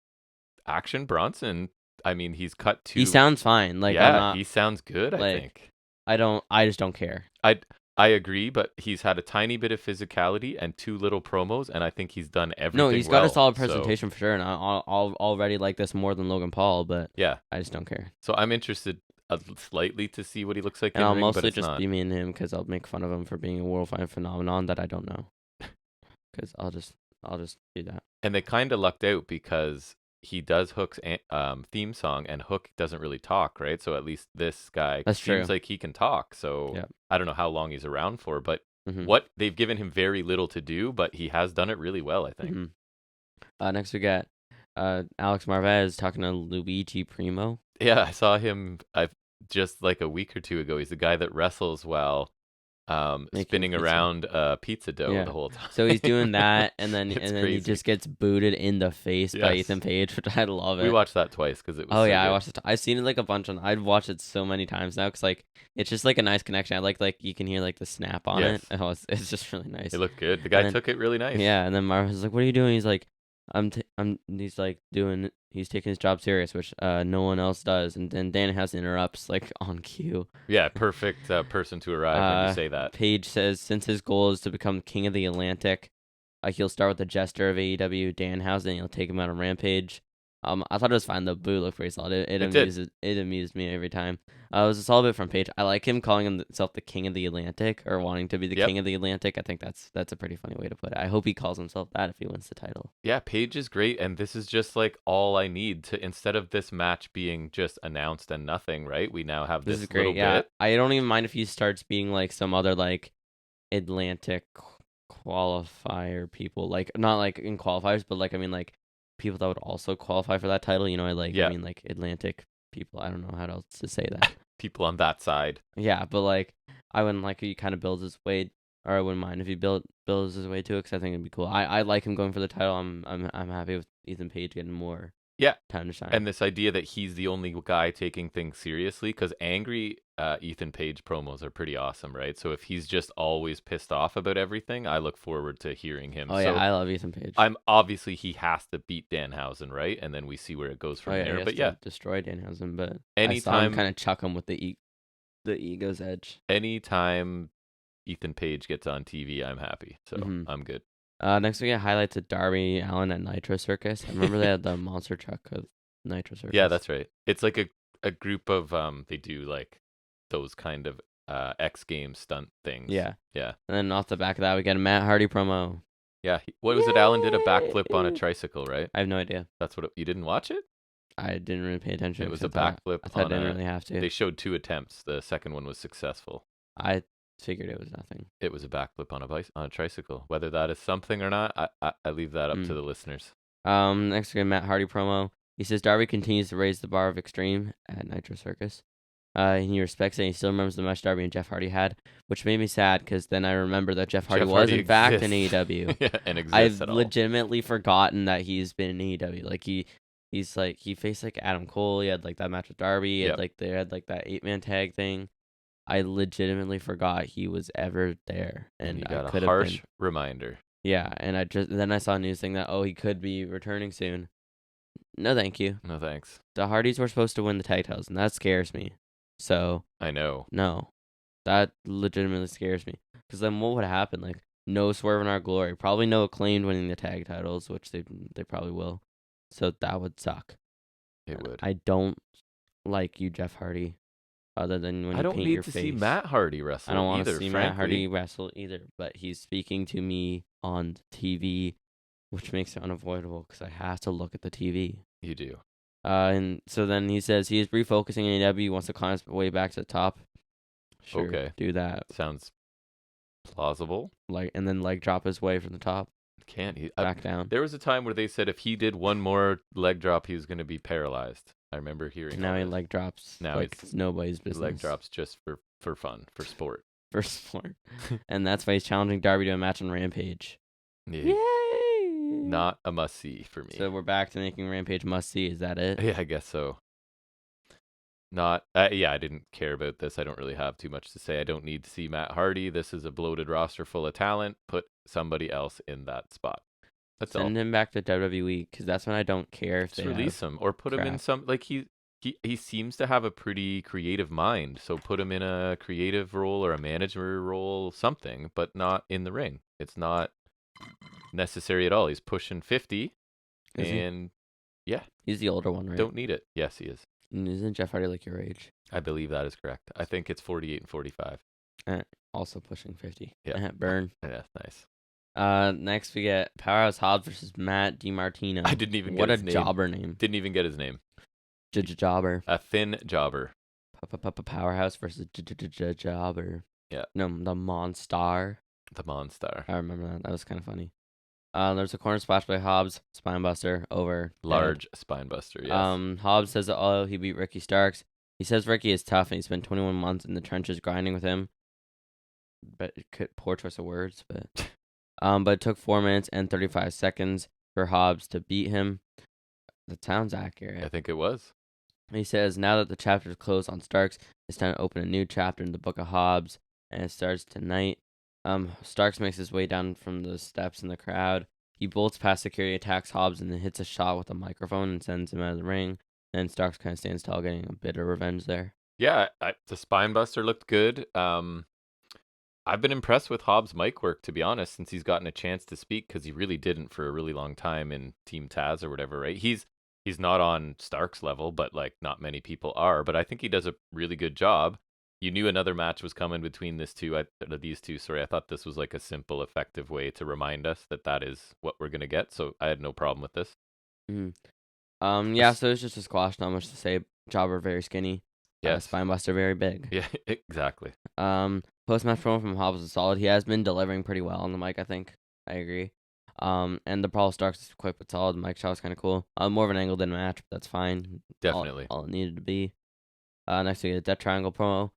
Action Bronson. I mean, he's cut to. He sounds fine. Like, he sounds good. I think. I just don't care. I agree, but he's had a tiny bit of physicality and 2 little promos, and I think he's done everything. No, he's got a solid presentation for sure, and I already like this more than Logan Paul, but I just don't care. So I'm interested slightly to see what he looks like. And I'll mostly just be me and him because I'll make fun of him for being a worldwide phenomenon that I don't know. Because I'll just do that. And they kind of lucked out because he does Hook's theme song, and Hook doesn't really talk, right? So at least this guy seems like he can talk. So I don't know how long he's around for, but what they've given him very little to do, but he has done it really well, I think. Next we got Alex Marvez talking to Luigi Primo. Yeah, I saw him just like a week or two ago. He's the guy that wrestles while spinning around pizza dough the whole time. So he's doing that, and then he just gets booted in the face by Ethan Page, which I love it. We watched that twice because it was. Oh yeah, I watched it. I've seen it like a bunch I'd watched it so many times now because like it's just like a nice connection. I like you can hear like the snap on it. Oh, it's just really nice. It looked good. The guy took it really nice. Yeah, and then Marvin's like, "What are you doing?" He's like, He's like he's taking his job serious, which no one else does. And then Danhausen interrupts like on cue. Yeah, perfect person to arrive when you say that. Page says since his goal is to become king of the Atlantic, he'll start with the jester of AEW, Danhausen, and he'll take him out on Rampage. I thought it was fine. The boo looked pretty solid. It amused me every time. It was a solid bit from Page. I like him calling himself the king of the Atlantic or wanting to be the king of the Atlantic. I think that's a pretty funny way to put it. I hope he calls himself that if he wins the title. Yeah, Page is great, and this is just like all I need to instead of this match being just announced and nothing. Right? We now have this is great. Little bit. I don't even mind if he starts being like some other like Atlantic qualifier people, like not like in qualifiers, but like I mean like. People that would also qualify for that title, I mean like Atlantic people. I don't know how else to say that. People on that side. Yeah, but like I wouldn't like if he kind of builds his way, or I wouldn't mind if he builds his way to it because I think it'd be cool. I like him going for the title. I'm happy with Ethan Page getting more time to shine. And this idea that he's the only guy taking things seriously, because angry Ethan Page promos are pretty awesome, right? So if he's just always pissed off about everything, I look forward to hearing him. Oh yeah, I love Ethan Page. Obviously he has to beat Danhausen, right? And then we see where it goes from there. But destroy Danhausen. But anytime I saw him kind of chuck him with the ego's edge. Anytime Ethan Page gets on TV, I'm happy. So I'm good. Next we get highlights of Darby Allin at Nitro Circus. I remember they had the monster truck of Nitro Circus. Yeah, that's right. It's like a group of they do like those kind of X Games stunt things. Yeah. Yeah. And then off the back of that we get a Matt Hardy promo. Yeah. What was it? Alan did a backflip on a tricycle, right? I have no idea. That's what you didn't watch it? I didn't really pay attention. It was 'cause a backflip I thought I on didn't a. really have to. They showed 2 attempts. The second one was successful. I figured it was nothing. It was a backflip on a tricycle. Whether that is something or not, I leave that up to the listeners. Next we have Matt Hardy promo. He says Darby continues to raise the bar of extreme at Nitro Circus. And he respects it. And he still remembers the match Darby and Jeff Hardy had, which made me sad because then I remember that Jeff Hardy was in fact in AEW. Yeah, and exists I've at all. legitimately forgotten that he's been in AEW. Like he faced like Adam Cole. He had like that match with Darby. He had, like they had like that 8-man tag thing. I legitimately forgot he was ever there, and you got I could a have harsh been. reminder. Yeah, and then I saw a news thing that he could be returning soon. No, thank you. No thanks. The Hardys were supposed to win the tag titles, and that scares me. So I know. no, that legitimately scares me. Because then what would happen? Like no Swerve in Our Glory, probably no Acclaimed winning the tag titles, which they probably will. So that would suck. It would. I don't like you, Jeff Hardy. Other than when you paint your face. I don't need to see Matt Hardy wrestle. I don't want to see frankly. Matt Hardy wrestle either. But he's speaking to me on TV, which makes it unavoidable because I have to look at the TV. You do. And so then he says he is refocusing in AEW. He wants to climb his way back to the top. Sure, Okay. do that. Sounds plausible. And then drop his way from the top. Can't he? Back down. There was a time where they said if he did one more leg drop, he was going to be paralyzed. I remember hearing. Now he leg drops. Now it's nobody's business. Leg drops just for fun, for sport. For sport. And that's why he's challenging Darby to a match on Rampage. Yeah. Yay! Not a must see for me. So we're back to making Rampage must see. Is that it? Yeah, I guess so. Not. Yeah, I didn't care about this. I don't really have too much to say. I don't need to see Matt Hardy. This is a bloated roster full of talent. Put somebody else in that spot. That's all. Send him back to WWE because that's when I don't care if Just they release him or put him in some he seems to have a pretty creative mind. So put him in a creative role or a manager role, something, but not in the ring. It's not necessary at all. He's pushing 50, and yeah, he's the older one, right? Don't need it. Yes, he is. And isn't Jeff Hardy like your age? I believe that is correct. I think it's 48 and 45. Also pushing 50. Yeah. Burn. Yeah, nice. Next we get Powerhouse Hobbs versus Matt DiMartino. I didn't even get his name. What a jobber name. Didn't even get his name. Jobber. A thin jobber. Powerhouse versus jobber. Yeah. No, the Monstar. The Monstar. I remember that. That was kind of funny. There's a corner splash by Hobbs, spinebuster over. Large spinebuster, yes. Hobbs says that he beat Ricky Starks. He says Ricky is tough and he spent 21 months in the trenches grinding with him. But poor choice of words, but it took 4 minutes and 35 seconds for Hobbs to beat him. That sounds accurate. I think it was. He says now that the chapter is closed on Starks, it's time to open a new chapter in the book of Hobbs, and it starts tonight. Starks makes his way down from the steps in the crowd. He bolts past security, attacks Hobbs, and then hits a shot with a microphone and sends him out of the ring. Then Starks kind of stands tall, getting a bit of revenge there. Yeah, the spinebuster looked good. I've been impressed with Hobbs' mic work, to be honest, since he's gotten a chance to speak, because he really didn't for a really long time in Team Taz or whatever, right? He's not on Stark's level, but not many people are. But I think he does a really good job. You knew another match was coming between these two. I thought this was a simple, effective way to remind us that is what we're gonna get. So I had no problem with this. Mm-hmm. Yeah. So it's just a squash. Not much to say. Jobber very skinny. Yeah. Spinebuster very big. Yeah. Exactly. Post-match promo from Hobbs was solid. He has been delivering pretty well on the mic, I think. I agree. And the Brawl Starks is quick but solid. The mic shot was kind of cool. More of an angle than a match, but that's fine. Definitely. All it needed to be. Next we get a Death Triangle promo.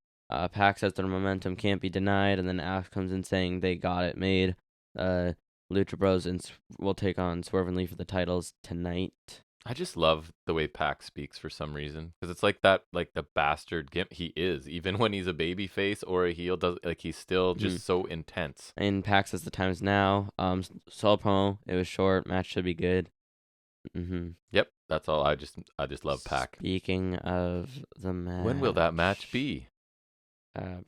Pac says their momentum can't be denied, and then Alex comes in saying they got it made. Lucha Bros will take on Swerve and Lee for the titles tonight. I just love the way Pac speaks for some reason, because it's the bastard gimp he is, even when he's a baby face or a heel. He's still just so intense. And Pac says the time is now. Solid promo. It was short. Match should be good. Mm-hmm. Yep, that's all. I just love Pac. Speaking of the match, when will that match be?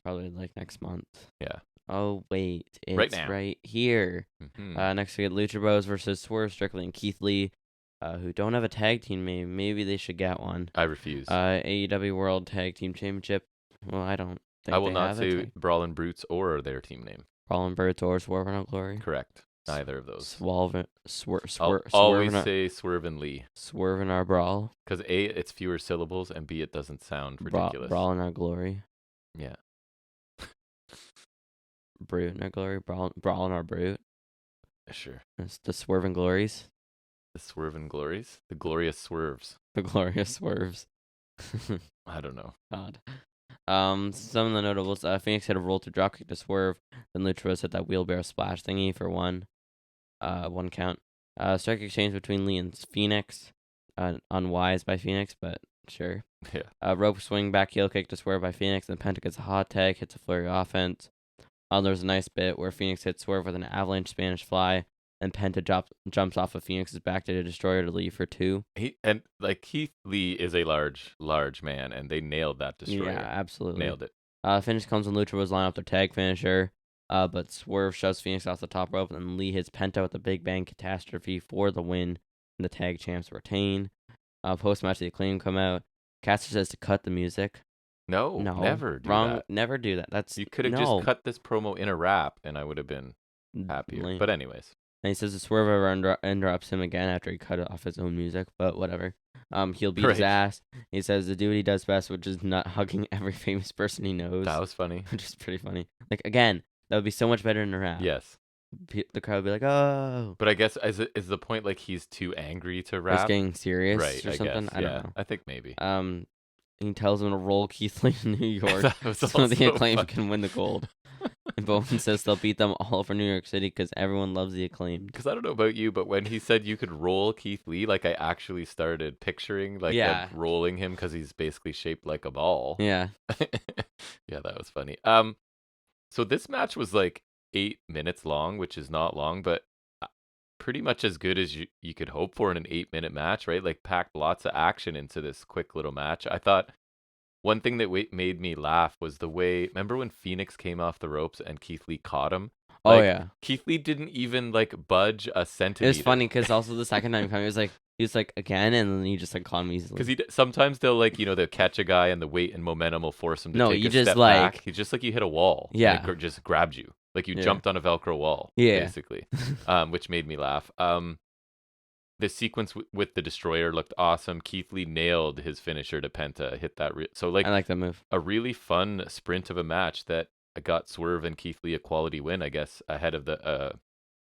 Probably next month. Yeah. Oh wait, it's right now, right here. Mm-hmm. Next we get Lucha Bros versus Swerve Strickland and Keith Lee, who don't have a tag team name. Maybe they should get one. I refuse. AEW World Tag Team Championship. Well, I don't think I will not say Brawlin' Brutes or their team name. Brawlin' Brutes or Swerve and Glory. Correct. Neither of those. I'll always say Swerve and Lee. Swerve in our brawl. Because A, it's fewer syllables, and B, it doesn't sound ridiculous. Brawl in our glory. Yeah. Brute in our glory. Brawl in our brute. Sure. It's the Swerve and glories. The Swerve and glories? The glorious swerves. The glorious swerves. I don't know. God. Some of the notables, Phoenix hit a roll to dropkick to Swerve. Then Lucha Rose hit that wheelbarrow splash thingy for one count. Strike exchange between Lee and Phoenix. Unwise by Phoenix, but sure. Yeah. Rope swing back heel kick to Swerve by Phoenix. Then Penta gets a hot tag, hits a flurry offense. There's a nice bit where Phoenix hits Swerve with an avalanche Spanish fly. And Penta jumps off of Phoenix's back to Destroyer to Lee for 2. Keith Lee is a large man, and they nailed that Destroyer. Yeah, absolutely. Nailed it. Finish comes when Lucha Rose line up their tag finisher. But Swerve shoves Phoenix off the top rope, and then Lee hits Penta with a Big Bang Catastrophe for the win. And the tag champs retain. Post-match, the Acclaim come out. Caster says to cut the music. No, never do wrong. that. Never do that. You could have just cut this promo in a rap, and I would have been happier. Lame. But anyways. And he says the Swerve ever interrupts him again after he cut off his own music, but whatever. He'll beat his ass. He says to do what he does best, which is not hugging every famous person he knows. That was funny. Which is pretty funny. Like, again, that would be so much better in a rap. Yes. The crowd would be like, oh. But I guess, is the point like he's too angry to rap? He's getting serious or I something? Guess. I don't know. I think maybe. He tells him to roll Keith Lee in New York so the Acclaim can win the gold. And Bowman says they'll beat them all over New York City because everyone loves the Acclaimed. Because I don't know about you, but when he said you could roll Keith Lee, like I actually started picturing rolling him because he's basically shaped like a ball. Yeah. Yeah, that was funny. So this match was like 8 minutes long, which is not long, but pretty much as good as you could hope for in an 8-minute match, right? Like packed lots of action into this quick little match. I thought one thing that made me laugh was the way, remember when Phoenix came off the ropes and Keith Lee caught him? Oh, yeah. Keith Lee didn't even like budge a centimeter. It was funny because also the second time he was like again, and then he just like caught him easily. Because sometimes they'll they'll catch a guy and the weight and momentum will force him to take a step back. He's just like you hit a wall. Yeah. And it just grabbed you. Like you jumped on a Velcro wall. Yeah. Basically. Which made me laugh. The sequence with the Destroyer looked awesome. Keith Lee nailed his finisher to Penta. Hit that. I like that move. A really fun sprint of a match that got Swerve and Keith Lee a quality win, I guess, ahead of the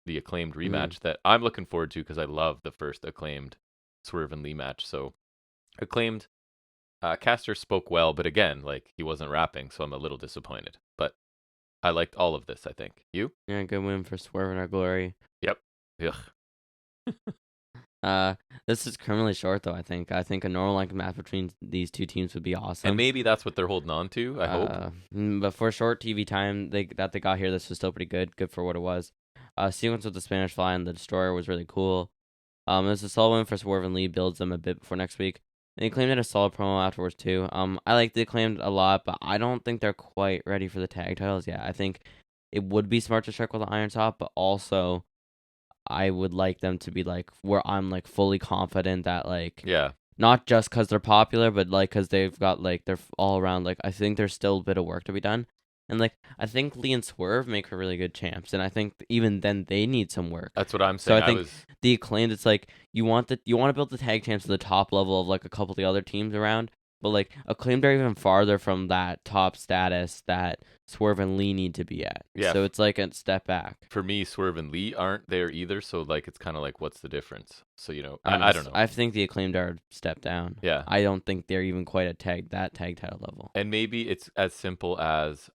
Acclaimed rematch that I'm looking forward to because I love the first Acclaimed Swerve and Lee match. So Acclaimed, Caster spoke well, but again, like he wasn't rapping, so I'm a little disappointed. But I liked all of this, I think. You? Yeah, good win for Swerve in our glory. Yep. Ugh. This is criminally short though. I think a normal like match between these two teams would be awesome. And maybe that's what they're holding on to. I hope. But for short TV time that they got here, this was still pretty good. Good for what it was. Sequence with the Spanish Fly and the Destroyer was really cool. It was a solid win for Swerve and Lee. Builds them a bit before next week. And the Acclaimed had a solid promo afterwards too. I like the Acclaimed a lot, but I don't think they're quite ready for the tag titles yet. I think it would be smart to strike with the Iron Top, but also I would like them to be like where I'm like fully confident that like not just because they're popular, but like because they've got like they're all around. Like I think there's still a bit of work to be done, and like I think Lee and Swerve make for really good champs, and I think even then they need some work. That's what I'm saying. So I think the Acclaimed, it's like you want to build the tag champs to the top level of like a couple of the other teams around, but like Acclaimed are even farther from that top status that Swerve and Lee need to be at. Yeah. So it's like a step back. For me, Swerve and Lee aren't there either. So like it's kind of like, what's the difference? So I don't know. I think the Acclaimed are a step down. Yeah. I don't think they're even quite at tag title level. And maybe it's as simple as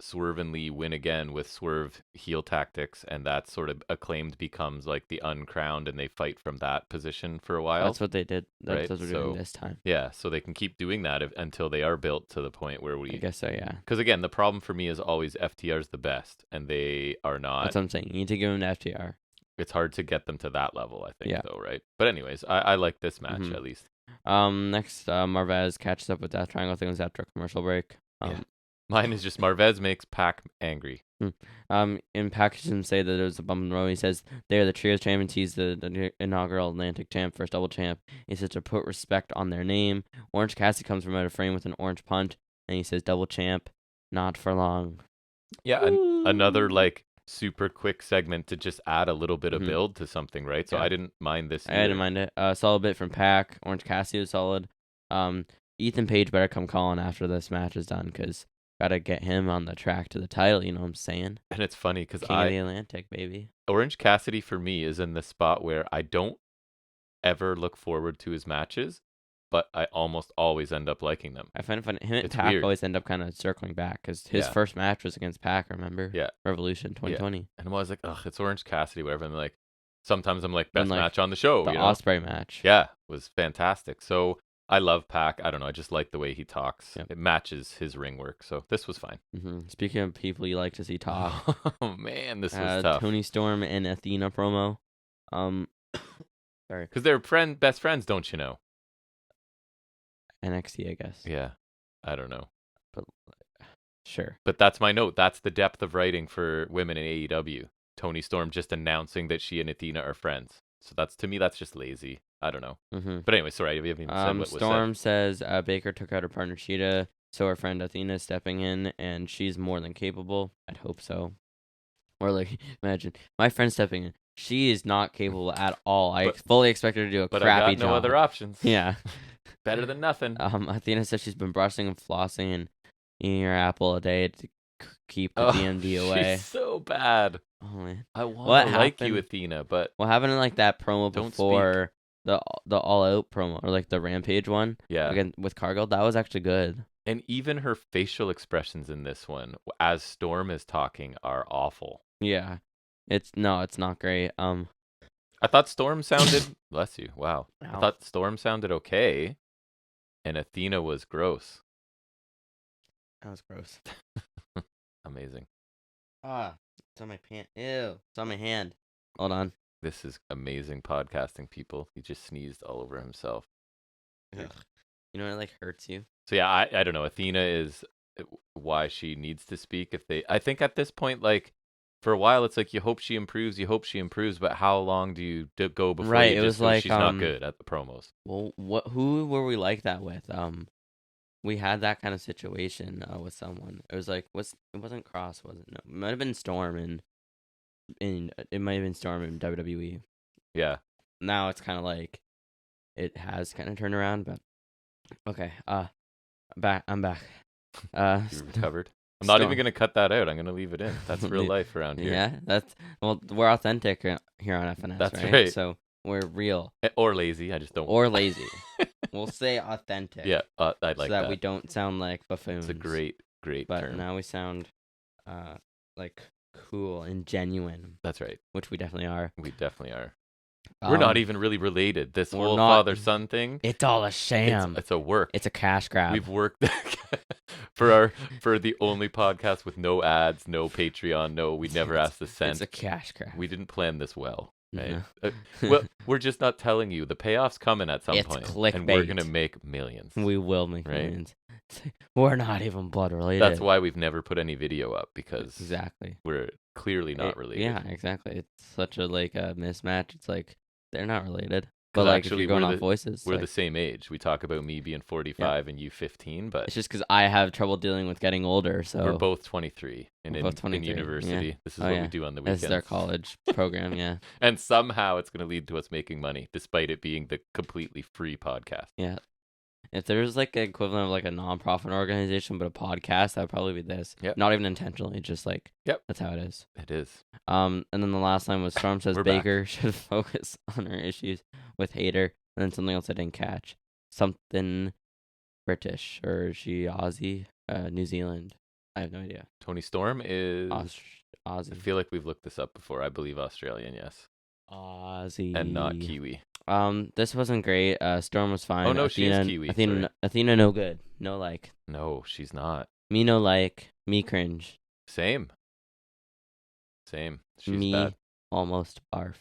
Swerve and Lee win again with Swerve heel tactics, and that sort of Acclaimed becomes like the uncrowned, and they fight from that position for a while. That's what they did. That's right? what we're doing this time. Yeah, so they can keep doing that until they are built to the point where I guess so, yeah. Because again, the problem for me is always FTR's the best, and they are not. That's what I'm saying. You need to give them to FTR. It's hard to get them to that level, I think, though, right? But anyways, I like this match at least. Next, Marvez catches up with Death Triangle. I think it was after a commercial break. Mine is just Marvez makes Pac angry. In packaging say that it was a bump in the road. He says they are the Trios champions. He's the inaugural Atlantic champ, first double champ. He says to put respect on their name. Orange Cassidy comes from out of frame with an orange punch, and he says double champ, not for long. Yeah, another like super quick segment to just add a little bit of Mhm. build to something, right? So Yeah. I didn't mind this I either. didn't mind it. Solid bit from Pac. Orange Cassidy was solid. Ethan Page better come calling after this match is done, because gotta get him on the track to the title. You know what I'm saying? And it's funny because King of the Atlantic, baby. Orange Cassidy for me is in the spot where I don't ever look forward to his matches, but I almost always end up liking them. I find it funny. Him and It's Pac weird. always end up kind of circling back, because his Yeah. first match was against Pac, remember? Yeah. Revolution 2020. And I was like, ugh, it's Orange Cassidy, whatever. And like, sometimes I'm like, Then, best like, match on the show. The you know? Ospreay match. Yeah, was fantastic. So I love Pac. I don't know. I just like the way he talks. Yep. It matches his ring work. So this was fine. Speaking of people you like to see talk, Oh man, this was tough. Tony Storm and Athena promo. Sorry. Because they're best friends, don't you know? NXT, I guess. Yeah, I don't know. But sure. But that's my note. That's the depth of writing for women in AEW. Tony Storm just announcing that she and Athena are friends. So that's, to me, that's just lazy. I don't know. But anyway, sorry, you haven't even said what was Storm said. says Baker took out her partner Cheetah, so her friend Athena is stepping in, and she's more than capable. I'd hope so. Or like, imagine my friend stepping in. She is not capable at all. I fully expect her to do a crappy job. But I got no other options. Yeah. Better than nothing. Athena says she's been brushing and flossing and eating her apple a day to keep the DMD away. She's so bad. Oh man. I want to like you, Athena, but what happened in like that promo before the All Out promo, or like the Rampage one? Yeah. Again with Cargill, that was actually good. And even her facial expressions in this one, as Storm is talking, are awful. Yeah. It's not great. I thought Storm sounded bless you. Wow. Ow. I thought Storm sounded okay, and Athena was gross. That was gross. Amazing. It's on my pant. Ew. It's on my hand. Hold on. This is amazing podcasting, people. He just sneezed all over himself. Ugh. You know, it like hurts you. So yeah, I don't know. Athena is why she needs to speak. I think at this point, like, for a while, it's like you hope she improves, but how long do you go before right, you it just was like she's not good at the promos? Well, who were we like that with? We had that kind of situation with someone. It was like, it wasn't Cross, was it? No, it might have been Storm it might have been Storm in WWE. Yeah. Now it's kind of like it has kind of turned around, but okay. I'm back. You recovered. I'm not even gonna cut that out. I'm gonna leave it in. That's real life around here. Yeah, we're authentic here on FNS. That's right. So we're real. Or lazy. I just don't. Or lazy. We'll say authentic. Yeah, I'd like that. So that we don't sound like buffoons. It's a great but term. now we sound like cool and genuine. That's right. Which we definitely are. We definitely are. We're not even really related. This whole father-son thing. It's all a sham. It's a work. It's a cash grab. We've worked for the only podcast with no ads, no Patreon, no. We never asked a cent. It's a cash grab. We didn't plan this well. Right? No. Well, we're just not telling you. The payoff's coming at some point. Clickbait. And we're gonna make millions. We will make millions. We're not even blood related. That's why we've never put any video up, because exactly we're clearly not related. Yeah, exactly. It's such a mismatch. It's like they're not related. But actually, if you're going off voices, we're the same age. We talk about me being 45 and you 15, but it's just because I have trouble dealing with getting older. So we're both 23, and in university, yeah. this is what we do on the weekends. This is our college program, yeah. And somehow it's going to lead to us making money, despite it being the completely free podcast. Yeah. If there's like an equivalent of like a nonprofit organization but a podcast, that would probably be this. Yep. Not even intentionally, just like that's how it is. It is. And then the last line was Storm says Baker should focus on her issues with Hater, and then something else I didn't catch. Something British, or is she Aussie? New Zealand. I have no idea. Tony Storm is Aussie. I feel like we've looked this up before. I believe Australian, yes. Aussie. And not Kiwi. This wasn't great. Storm was fine. Oh no, she is Kiwi. Athena no good. No like. No, she's not. Me no like. Me cringe. Same. She's me bad. Almost barf.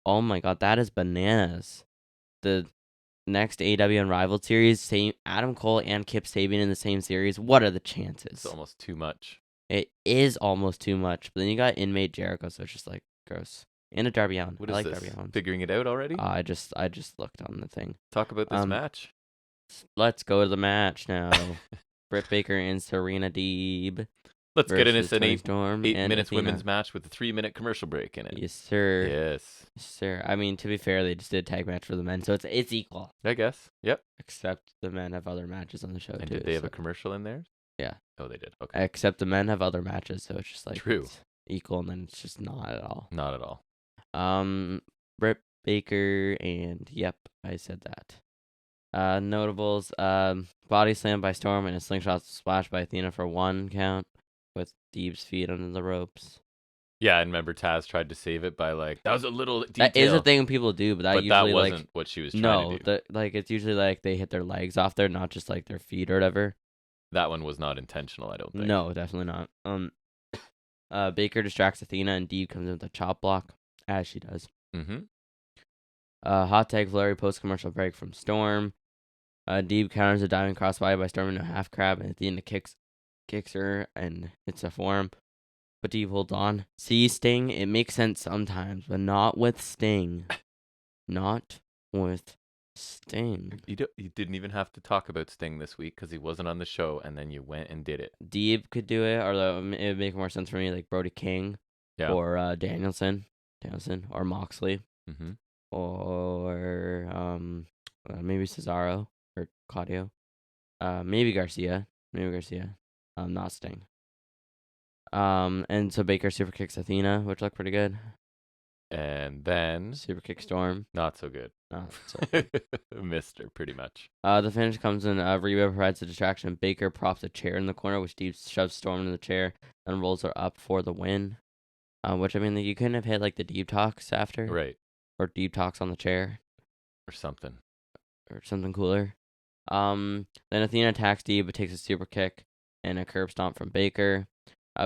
Oh my god, that is bananas. The next AEW Unrivaled series, same Adam Cole and Kip Sabian in the same series. What are the chances? It's almost too much. It is almost too much. But then you got Inmate Jericho, so it's just like gross. And a Darby Allin. What I is like this? Darby Allin. Figuring it out already? I just looked on the thing. Talk about this match. Let's go to the match now. Britt Baker and Serena Deeb. Let's get versus into an Toni 8 Storm and minutes Athena. women's match with a 3-minute commercial break in it. Yes, sir. Yes. Yes, sir. I mean, to be fair, they just did a tag match for the men, so it's equal. I guess. Yep. Except the men have other matches on the show, And too. did they have a commercial in there? Yeah. Oh, they did. Okay. Except the men have other matches, so it's just like True. It's equal, and then it's just not at all. Not at all. Britt Baker and yep, I said that. Notables, body slam by Storm and a slingshot splash by Athena for 1 count with Deeb's feet under the ropes. Yeah, and remember Taz tried to save it by that was a little detail. That is a thing people do, but but usually that wasn't what she was trying to do. It's usually they hit their legs off there, not just their feet or whatever. That one was not intentional, I don't think. No, definitely not. Baker distracts Athena and Deeb comes in with a chop block, as she does. Mm-hmm. Hot tag flurry post commercial break from Storm. Deeb counters a diving crossbody by Storm into a half crab, and Athena kicks her and hits a forearm. But Deeb holds on. See, Sting, it makes sense sometimes, but not with Sting. Not with Sting. You didn't even have to talk about Sting this week because he wasn't on the show, and then you went and did it. Deeb could do it, or it would make more sense for me, like Brody King, or Danielson, or Moxley, or maybe Cesaro or Claudio, maybe Garcia, not Sting. And so Baker super kicks Athena, which looked pretty good. And then super kick Storm. Not so good. Not so good. Missed her pretty much. The finish comes in. Reba provides a distraction. Baker props a chair in the corner, which Deeb shoves Storm into the chair and rolls her up for the win. Which I mean, you couldn't have hit like the Deeb talks after, right? Or Deeb talks on the chair, or something cooler. Then Athena attacks Deeb, but takes a super kick and a curb stomp from Baker.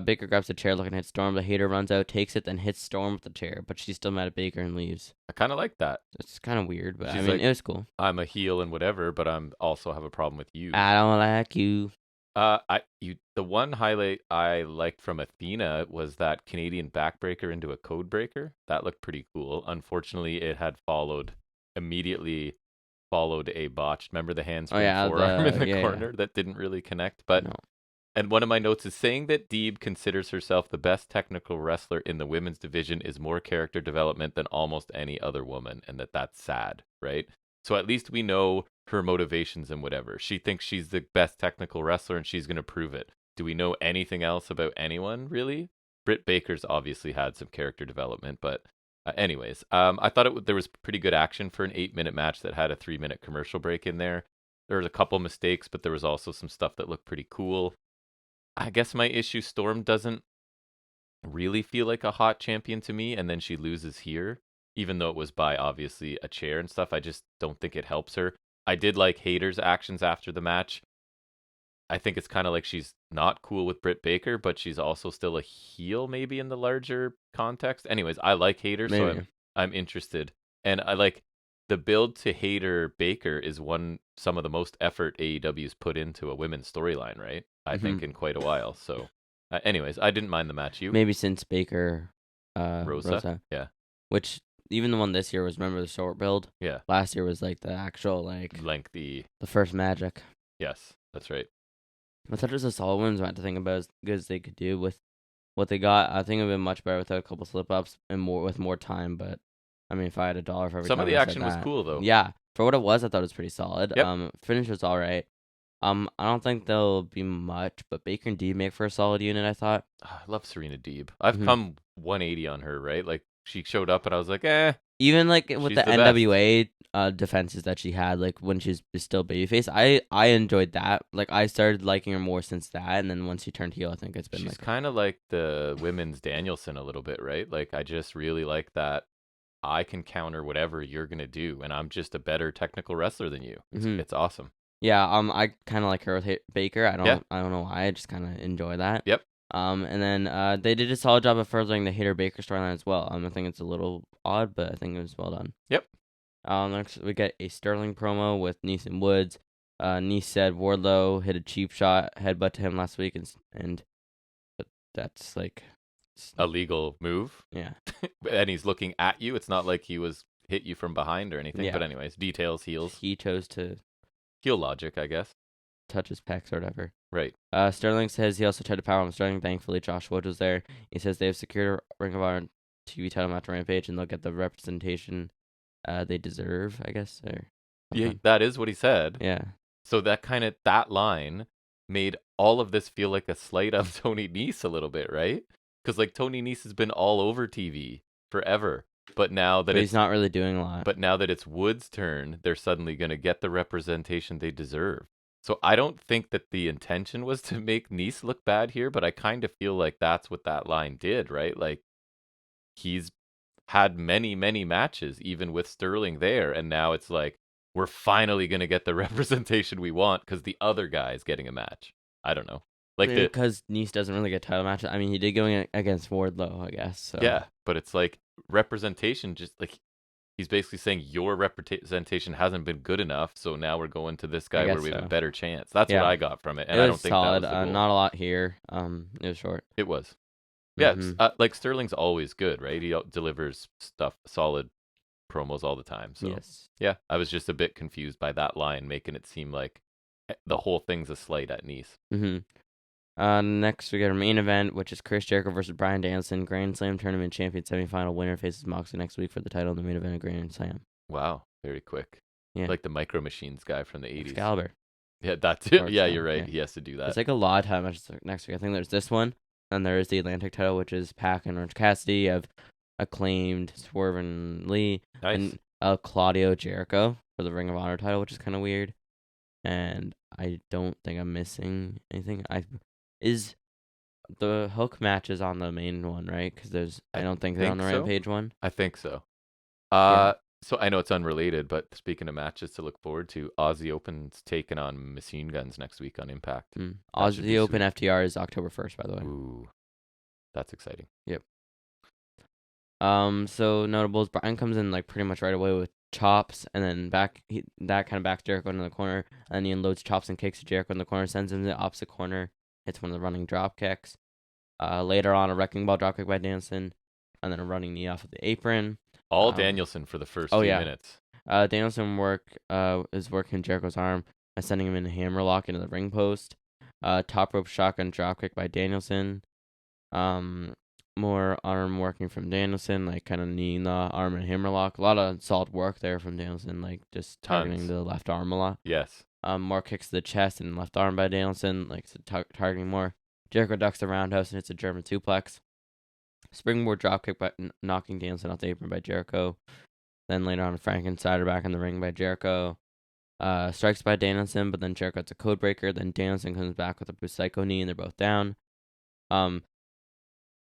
Baker grabs the chair looking to hit Storm. The hater runs out, takes it, then hits Storm with the chair, but she's still mad at Baker and leaves. I kind of like that. It's kind of weird, but she's I mean, it was cool. I'm a heel and whatever, but I'm also have a problem with you. I don't like you. The one highlight I liked from Athena was that Canadian backbreaker into a code breaker. That looked pretty cool. Unfortunately, it had immediately followed a botched. Remember the handspring forearm in the corner that didn't really connect, but. No. And one of my notes is saying that Deeb considers herself the best technical wrestler in the women's division is more character development than almost any other woman, and that's sad, right? So at least we know her motivations and whatever. She thinks she's the best technical wrestler, and she's going to prove it. Do we know anything else about anyone, really? Britt Baker's obviously had some character development, but anyways, I thought there was pretty good action for an 8-minute match that had a 3-minute commercial break in there. There was a couple mistakes, but there was also some stuff that looked pretty cool. I guess my issue, Storm doesn't really feel like a hot champion to me, and then she loses here, even though it was by, obviously, a chair and stuff. I just don't think it helps her. I did like Hayter's actions after the match. I think it's kind of like she's not cool with Britt Baker, but she's also still a heel, maybe, in the larger context. Anyways, I like Hayter, so I'm interested. And I like the build to Hayter Baker is some of the most effort AEW's put into a women's storyline, right? I think in quite a while. So, anyways, I didn't mind the match. You maybe since Baker, Rosa, yeah. Which even the one this year was, remember the short build? Yeah. Last year was like the actual lengthy. The first Magic. Yes, that's right. I thought it was a solid women's match to think about as good as they could do with what they got. I think it would have been much better without a couple slip ups and with more time. But I mean, if I had $1 for every some time of the action was cool though. Yeah, for what it was, I thought it was pretty solid. Yep. Finish was all right. I don't think there'll be much, but Baker and Deeb make for a solid unit, I thought. I love Serena Deeb. I've come 180 on her, right? Like, she showed up and I was like, eh. Even, like, with the NWA defenses that she had, like, when she was still babyface, I enjoyed that. Like, I started liking her more since that, and then once she turned heel, I think it's been, she's kind of like the women's Danielson a little bit, right? Like, I just really like that I can counter whatever you're going to do, and I'm just a better technical wrestler than you. It's awesome. Yeah, I kind of like her with Baker. I don't know why. I just kind of enjoy that. Yep. And then they did a solid job of furthering the Hater Baker storyline as well. I think it's a little odd, but I think it was well done. Yep. Next we get a Sterling promo with Nice and Woods. Nice said Wardlow hit a cheap shot headbutt to him last week, and that's like a legal move. Yeah. And he's looking at you. It's not like he was hit you from behind or anything. Yeah. But anyways, details, heels. He chose to heel logic, I guess. Touch his pecs or whatever. Right. Sterling says he also tried to power him Sterling. Thankfully, Josh Wood was there. He says they have secured a Ring of Honor TV title match Rampage, and they'll get the representation they deserve, I guess. Or Yeah, something. that is what he said. Yeah. So that line made all of this feel like a slight on Tony Nese a little bit, right? Because like Tony Nese has been all over TV forever, but now that But he's it's not really doing a lot. but now that it's Wood's turn, they're suddenly going to get the representation they deserve. So I don't think that the intention was to make Nese look bad here, but I kind of feel like that's what that line did, right? Like he's had many, many matches, even with Sterling there, and now it's like we're finally gonna get the representation we want because the other guy is getting a match. I don't know, like the Because Nice doesn't really get title matches. I mean, he did going against Wardlow, I guess. So. yeah, but it's like representation, just like he's basically saying your representation hasn't been good enough, so now we're going to this guy where we have a better chance. That's what I got from it, and it was I don't think solid. that was the goal. Not a lot here. It was short. It was. Yeah, Mm-hmm. like Sterling's always good, right? He delivers solid promos all the time. So Yes. yeah, I was just a bit confused by that line, making it seem like the whole thing's a slight at Nice. Mm-hmm. Next we got our main event, which is Chris Jericho versus Bryan Danielson, Grand Slam Tournament Champion semifinal winner faces Moxley next week for the title in the main event of Grand Slam. Wow, very quick. Yeah. Like the Micro Machines guy from the 80s. Excalibur. Yeah, that's it. Yeah, you're right. Yeah. He has to do that. It's like a lot of time matches next week. I think there's this one, and there is the Atlantic title, which is Pac and Orange Cassidy. You have Acclaimed, Swerve and Lee, nice. And Claudio Jericho for the Ring of Honor title, which is kind of weird. And I don't think I'm missing anything. Is the Hook match is on the main one, right? Because I don't think they're on the Rampage one. I think so. So I know it's unrelated, but speaking of matches to look forward to, Aussie Open's taking on Machine Guns next week on Impact. Aussie Open FTR is October 1st, by the way. Ooh, that's exciting. Yep. So notables, Bryan comes in like pretty much right away with chops, and then that kind of backs Jericho into the corner, and he unloads chops and kicks to Jericho in the corner, sends him to the opposite corner, hits one of the running drop kicks. Later on, a wrecking ball drop kick by Danielson, and then a running knee off of the apron. All Danielson for the first few minutes. Danielson is working Jericho's arm and sending him in a hammerlock into the ring post. Top rope shotgun dropkick by Danielson. More arm working from Danielson, like kind of kneeing the arm and hammerlock. A lot of solid work there from Danielson, like just targeting the left arm a lot. Yes. More kicks to the chest and left arm by Danielson, like targeting more. Jericho ducks the roundhouse and hits a German suplex. Springboard dropkick by knocking Danielson off the apron by Jericho. Then later on, Frankensteiner back in the ring by Jericho. Strikes by Danielson, but then Jericho gets a code breaker. Then Danielson comes back with a psycho knee, and they're both down.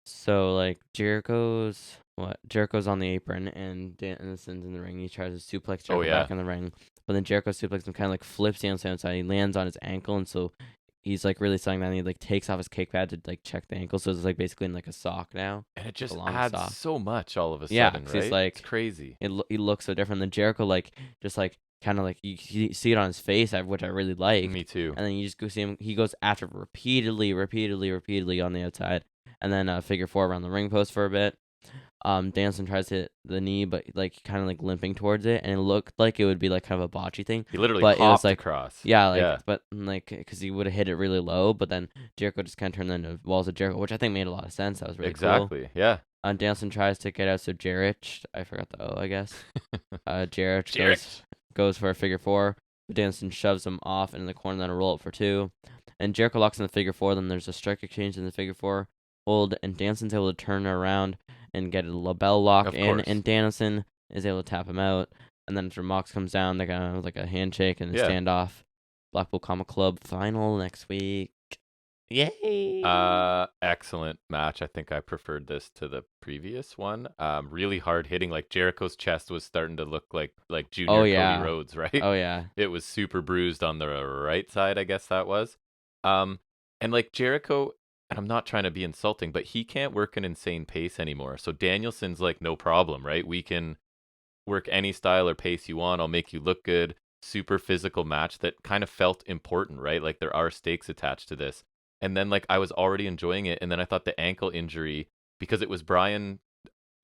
So like Jericho's on the apron, and Danielson's in the ring. He tries to suplex Jericho back in the ring, but then Jericho suplex him, kind of like flips Danielson outside. He lands on his ankle, and so he's like really selling that. And he like takes off his kick pad to like check the ankle, so it's like basically in like a sock now. And it just adds so much all of a sudden, right? It's like it's crazy. He looks so different. Then Jericho like just like kind of like you see it on his face, which I really like. Me too. And then you just go see him. He goes after repeatedly on the outside, and then figure four around the ring post for a bit. Danielson tries to hit the knee, but like kind of like limping towards it, and it looked like it would be like kind of a botchy thing. He literally hopped across. Yeah, but like because he would have hit it really low, but then Jericho just kind of turned into walls of Jericho, which I think made a lot of sense. That was really cool. Yeah. Danielson tries to get out, so Jarrett, I forgot the O, I guess. Jarrett goes for a figure four, but Danielson shoves him off into the corner, then a roll up for two, and Jericho locks in the figure four. Then there's a strike exchange in the figure four hold, and Danielson's able to turn around and get a label lock in, and Danielson is able to tap him out. And then after Mox comes down, they kind of like a handshake and a standoff. Blackpool Comic Club final next week. Yay! Excellent match. I think I preferred this to the previous one. Really hard hitting. Like Jericho's chest was starting to look like junior Cody Rhodes, right? Oh yeah. It was super bruised on the right side, I guess that was. And like Jericho, and I'm not trying to be insulting, but he can't work an insane pace anymore. So Danielson's like, no problem, right? We can work any style or pace you want. I'll make you look good. Super physical match that kind of felt important, right? Like there are stakes attached to this. And then like I was already enjoying it. And then I thought the ankle injury, because it was Bryan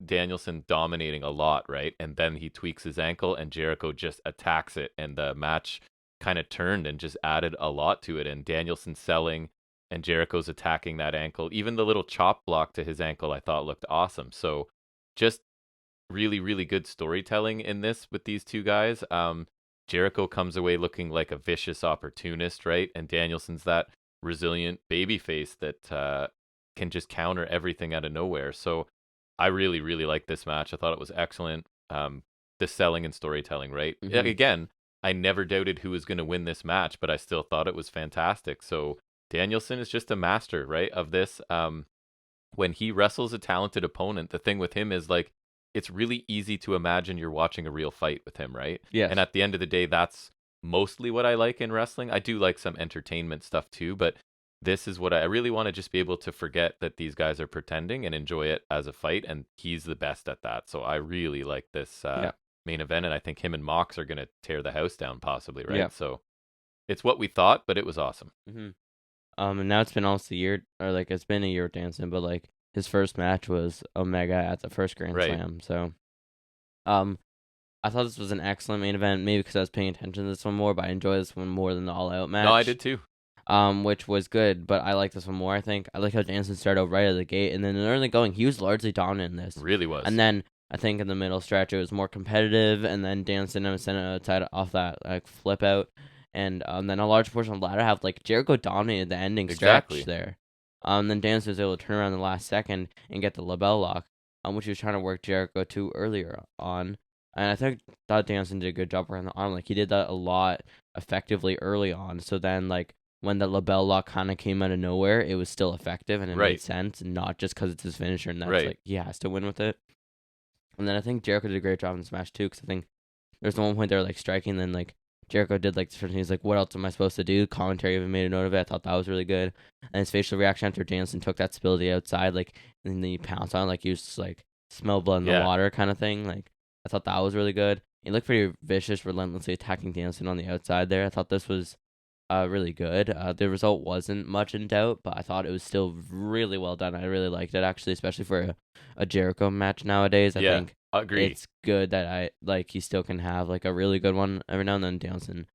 Danielson dominating a lot, right? And then he tweaks his ankle and Jericho just attacks it. And the match kind of turned and just added a lot to it. And Danielson selling and Jericho's attacking that ankle. Even the little chop block to his ankle I thought looked awesome. So just really, really good storytelling in this with these two guys. Jericho comes away looking like a vicious opportunist, right? And Danielson's that resilient babyface that can just counter everything out of nowhere. So I really, really like this match. I thought it was excellent. The selling and storytelling, right? Again, I never doubted who was going to win this match, but I still thought it was fantastic. So Danielson is just a master, right, of this. When he wrestles a talented opponent, the thing with him is like, it's really easy to imagine you're watching a real fight with him, right? Yes. And at the end of the day, that's mostly what I like in wrestling. I do like some entertainment stuff too, but this is what I really want to just be able to forget that these guys are pretending and enjoy it as a fight, and he's the best at that. So I really like this main event, and I think him and Mox are going to tear the house down possibly, right? Yeah. So it's what we thought, but it was awesome. And now it's been almost a year, or like it's been a year with Danson, but like his first match was Omega at the first Grand Slam. So, I thought this was an excellent main event, maybe because I was paying attention to this one more, but I enjoyed this one more than the All Out match. No, I did too. Which was good, but I like this one more, I think. I like how Danson started out right out of the gate, and then in the early going, he was largely dominant in this. Really was. And then I think in the middle stretch, it was more competitive, and then Danson was sent outside off that like flip out. And then a large portion of the latter half, like Jericho dominated the ending stretch there. Then Danson was able to turn around in the last second and get the label lock, which he was trying to work Jericho to earlier on. And I thought Danson did a good job around the arm. Like he did that a lot effectively early on. So then like when the label lock kind of came out of nowhere, it was still effective and it made sense, not just because it's his finisher and that's like he has to win with it. And then I think Jericho did a great job in this match too, because I think there's the one point they were like striking, and then like Jericho did like this, he's like, what else am I supposed to do? Commentary even made a note of it. I thought that was really good. And his facial reaction after Jansen took that spill to the outside, like, and then he pounced on it, like he was just like, smell blood in the water kind of thing. Like, I thought that was really good. He looked pretty vicious, relentlessly attacking Jansen on the outside there. I thought this was really good. The result wasn't much in doubt, but I thought it was still really well done. I really liked it, actually, especially for a Jericho match nowadays. I think it's good that he still can have like a really good one every now and then. Danielson,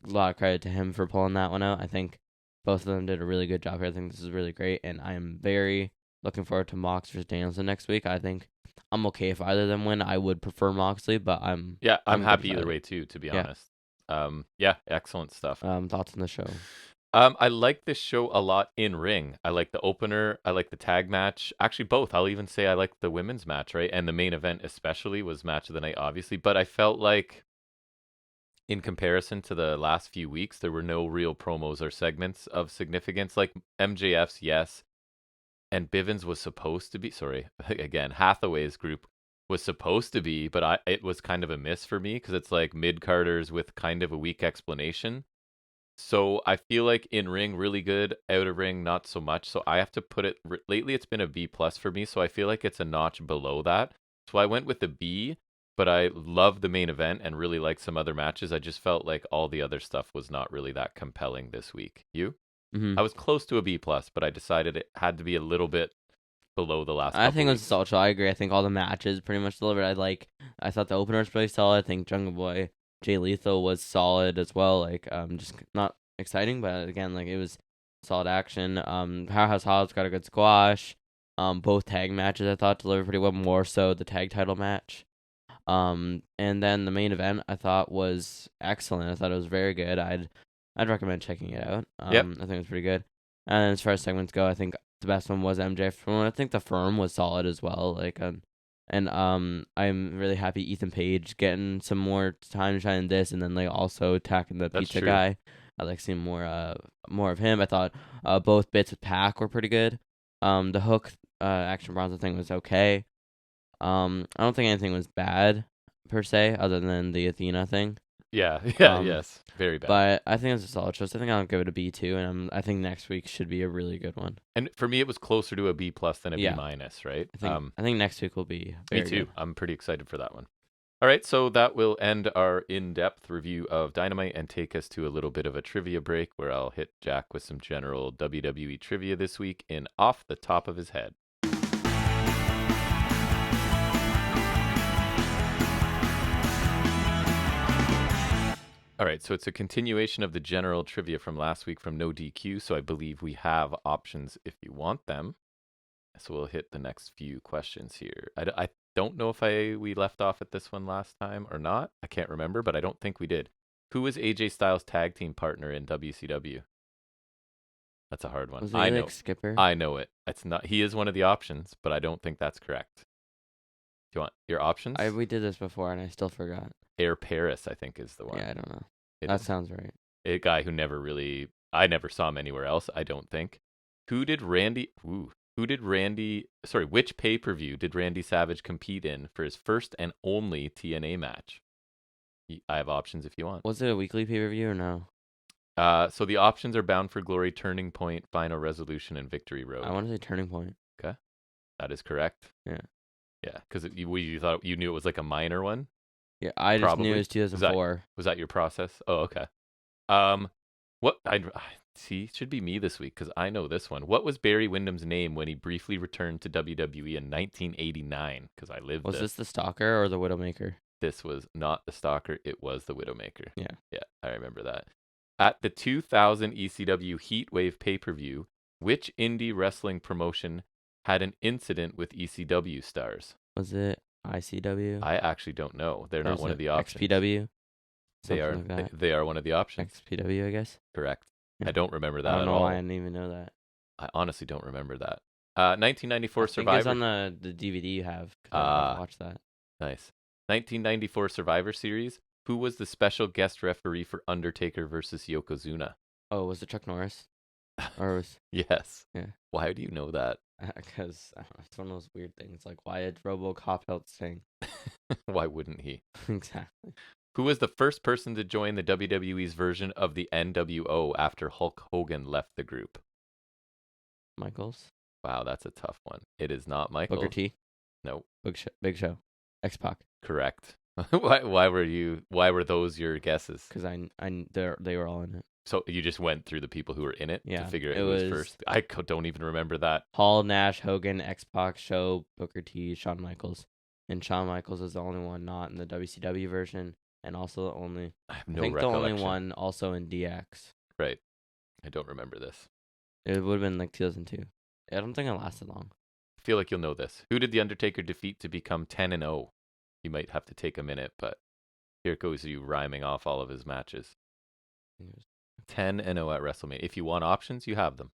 a lot of credit to him for pulling that one out. I think both of them did a really good job here. I think this is really great, and I am very looking forward to Mox versus Danielson next week. I think I'm okay if either of them win. I would prefer Moxley, but I'm happy either way too, to be honest. Excellent stuff. Thoughts on the show? I like this show a lot in ring. I like the opener. I like the tag match. Actually, both. I'll even say I like the women's match, right? And the main event especially was match of the night, obviously. But I felt like, in comparison to the last few weeks, there were no real promos or segments of significance. Like MJF's, yes. And Bivens was supposed to be, again, Hathaway's group was supposed to be, but it was kind of a miss for me because it's like mid-carders with kind of a weak explanation. So I feel like in ring, really good. Out of ring, not so much. So I have to put it, lately it's been a B+ for me. So I feel like it's a notch below that. So I went with the B, but I love the main event and really like some other matches. I just felt like all the other stuff was not really that compelling this week. You? I was close to a B+, but I decided it had to be a little bit below the last couple I think it was weeks. solid show. I agree. I think all the matches pretty much delivered. I thought the opener was pretty solid. I think Jungle Boy Jay Lethal was solid as well. Like, just not exciting, but again, like it was solid action. Powerhouse Hobbs got a good squash. Both tag matches I thought delivered pretty well. More so the tag title match. And then the main event I thought was excellent. I thought it was very good. I'd recommend checking it out. I think it was pretty good. And as far as segments go, I think the best one was MJF. I think the Firm was solid as well. Like, and I'm really happy Ethan Page getting some more time to shine in this, and then like also attacking the pizza guy. I like seeing more of him. I thought both bits with Pac were pretty good. The Hook Action Bronson thing was okay. I don't think anything was bad per se, other than the Athena thing. Yes, very bad. But I think it's a solid choice. I think I'll give it a B2, and I think next week should be a really good one. And for me, it was closer to a B+ than a B-, right? I think next week will be very me too. Good. I'm pretty excited for that one. All right, so that will end our in-depth review of Dynamite and take us to a little bit of a trivia break where I'll hit Jack with some general WWE trivia this week in off the top of his head. All right, so it's a continuation of the general trivia from last week from No DQ, so I believe we have options if you want them. So we'll hit the next few questions here. I don't know if we left off at this one last time or not. I can't remember, but I don't think we did. Who was AJ Styles' tag team partner in WCW? That's a hard one. Was he I like know. Skipper? I know it. It's not. He is one of the options, but I don't think that's correct. Do you want your options? We did this before and I still forgot. Air Paris, I think, is the one. Yeah, I don't know. That sounds right. A guy who I never saw him anywhere else, I don't think. Which pay-per-view did Randy Savage compete in for his first and only TNA match? I have options if you want. Was it a weekly pay-per-view or no? So the options are Bound for Glory, Turning Point, Final Resolution, and Victory Road. I want to say Turning Point. Okay. That is correct. Yeah. Yeah, because you thought you knew it was like a minor one? Yeah, I just knew it was 2004. Was that your process? Oh, okay. What I see, it should be me this week because I know this one. What was Barry Windham's name when he briefly returned to WWE in 1989? Because I lived. Was this the Stalker or the Widowmaker? This was not the Stalker. It was the Widowmaker. Yeah. Yeah, I remember that. At the 2000 ECW Heatwave pay-per-view, which indie wrestling promotion had an incident with ECW stars? Was it ICW? I actually don't know. They're not one of the options. XPW? They are. They are one of the options. XPW, I guess. Correct. Yeah. I don't remember that I don't at know all. why I didn't even know that. I honestly don't remember that. 1994 Survivor. I think it's on the DVD you have. I watched that. Nice. 1994 Survivor Series. Who was the special guest referee for Undertaker versus Yokozuna? Oh, was it Chuck Norris? Or was Yes. Yeah. Why do you know that? Because it's one of those weird things. Like, why did RoboCop help Sting? Why wouldn't he? Exactly. Who was the first person to join the WWE's version of the NWO after Hulk Hogan left the group? Michaels? Wow, that's a tough one. It is not Michael. Booker T? No. Big Show. X-Pac. Correct. Why were those your guesses? Because they were all in it. So you just went through the people who were in it Yeah, to figure out who was first? I don't even remember that. Hall, Nash, Hogan, X-Pac, Show, Booker T, Shawn Michaels. And Shawn Michaels is the only one not in the WCW version, and also the only I have no the recollection. only one also in DX. Right. I don't remember this. It would have been like 2002. I don't think it lasted long. I feel like you'll know this. Who did The Undertaker defeat to become 10-0? You might have to take a minute, but here goes you rhyming off all of his matches. 10-0 at WrestleMania. If you want options, you have them.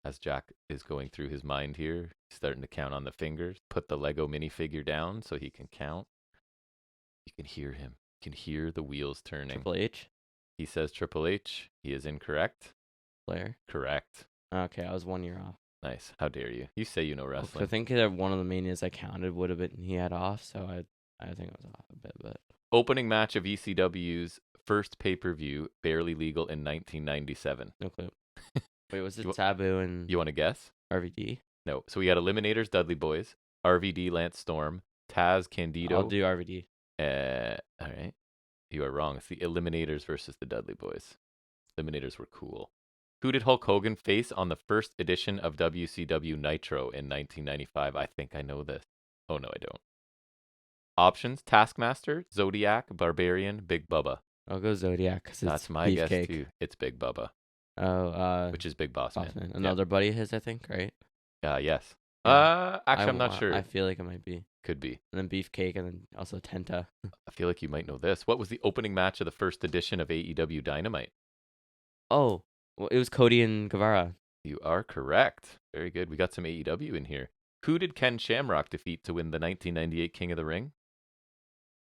As Jack is going through his mind here, starting to count on the fingers, put the Lego minifigure down so he can count. You can hear him. You can hear the wheels turning. Triple H? He says Triple H. He is incorrect. Flair? Correct. Okay, I was 1 year off. Nice. How dare you? You say you know wrestling. I think that one of the manias I counted would have been he had off, so I think it was off a bit. But opening match of ECW's first pay-per-view, Barely Legal in 1997. no clue. Wait, was it Sabu and You want to guess? RVD? No. So we had Eliminators, Dudley Boys, RVD, Lance Storm, Taz, Candido. I'll do RVD. All right. You are wrong. It's the Eliminators versus the Dudley Boys. Eliminators were cool. Who did Hulk Hogan face on the first edition of WCW Nitro in 1995? I think I know this. Oh, no, I don't. Options: Taskmaster, Zodiac, Barbarian, Big Bubba. I'll go Zodiac because That's my guess, too. It's Big Bubba. Oh, which is Big Boss Man. Another buddy of his, I think, right? Yes. Yeah. Actually, I'm not sure. I feel like it might be. Could be. And then Beefcake, and then also Tenta. I feel like you might know this. What was the opening match of the first edition of AEW Dynamite? Oh, well, it was Cody and Guevara. You are correct. Very good. We got some AEW in here. Who did Ken Shamrock defeat to win the 1998 King of the Ring?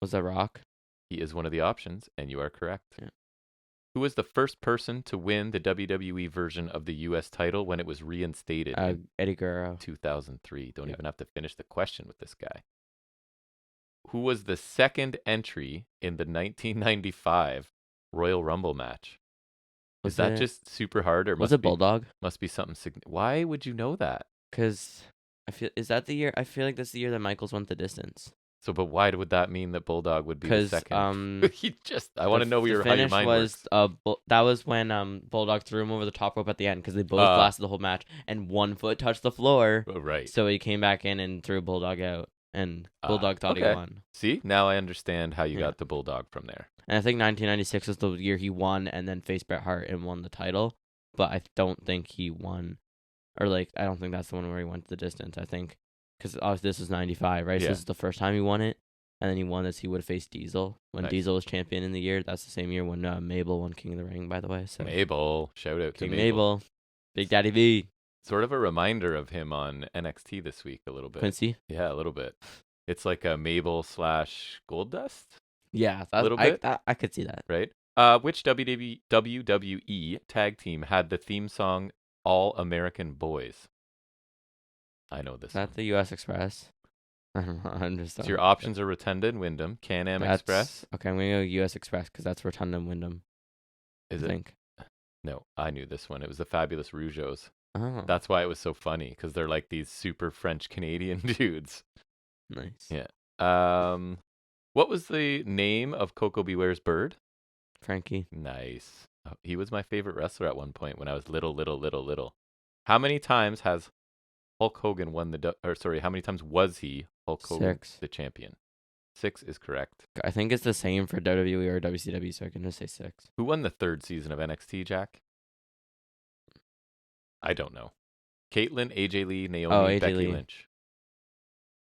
Was that Rock? He is one of the options, and you are correct. Yeah. Who was the first person to win the WWE version of the U.S. title when it was reinstated in Eddie Guerrero. 2003? Don't even have to finish the question with this guy. Who was the second entry in the 1995 Royal Rumble match? Is that just super hard, or was it Bulldog? Must be something. Why would you know that? Because is that the year? I feel like that's the year that Michaels went the distance. So, but why would that mean that Bulldog would be the second? I want to know how your mind works. That was when Bulldog threw him over the top rope at the end because they both lasted the whole match, and one foot touched the floor. Right. So he came back in and threw Bulldog out, and Bulldog thought he okay. won. See, now I understand how you Yeah. got the Bulldog from there. And I think 1996 was the year he won and then faced Bret Hart and won the title. But I don't think he won, or like I don't think that's the one where he went the distance. I think because obviously this was 95, right? So Yeah. this is the first time he won it, and then he won this. He would have faced Diesel when Nice. Diesel was champion in the year. That's the same year when Mabel won King of the Ring, by the way. So Mabel, shout out King to Mabel. Big Daddy V, Sort of a reminder of him on NXT this week a little bit. Quincy. Yeah, a little bit. It's like a Mabel / Goldust, Yeah, a little bit, I could see that. right? Which WWE tag team had the theme song All American Boys? I know this. Is that the U.S. Express? I don't know. I'm just. So your options are Rotunda and Wyndham, Can-Am Express. Okay, I'm gonna go U.S. Express because that's Rotunda and Wyndham. Is I it? think. No, I knew this one. It was the Fabulous Rougeaus. Oh, That's why it was so funny, because they're like these super French Canadian dudes. nice. Yeah. What was the name of Coco Beware's bird? Frankie. Nice. Oh, he was my favorite wrestler at one point when I was little. How many times has Hulk Hogan won how many times was he Hulk Hogan 6. the champion? 6 is correct. I think it's the same for WWE or WCW, so I can just say 6. Who won the 3rd season of NXT, Jack? I don't know. Caitlyn, AJ Lee, Naomi, AJ Becky Lee. Lynch.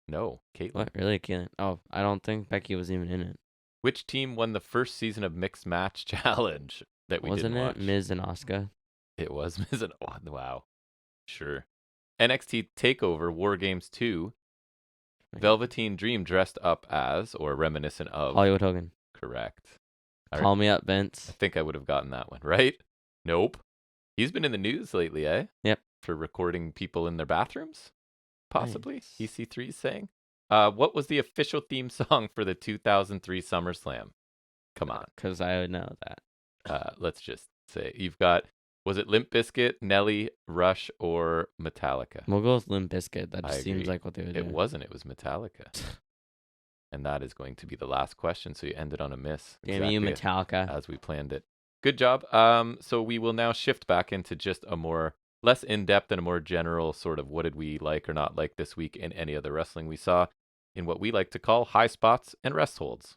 No, Caitlyn. What? Really? Caitlyn? Oh, I don't think Becky was even in it. Which team won the 1st season of Mixed Match Challenge that we Wasn't didn't it watch? Miz and Asuka? It was Miz and wow. Sure. NXT TakeOver War Games 2. Velveteen Dream dressed up as or reminiscent of Hollywood Hogan. Correct. Call me up, I Vince. think I would have gotten that one, right? Nope. He's been in the news lately, eh? Yep. For recording people in their bathrooms? Possibly. Nice. EC3's saying. What was the official theme song for the 2003 SummerSlam? Come on. Because I would know that. Let's just say you've got, was it Limp Bizkit, Nelly, Rush, or Metallica? We'll go with Limp Bizkit. That I just seems agree. like what they would do. It wasn't. It was Metallica. And that is going to be the last question. So you ended on a miss. Damn you, Metallica. As we planned it. Good job. So we will now shift back into just a more less in-depth and a more general sort of what did we like or not like this week in any other wrestling we saw in what we like to call high spots and Restholds.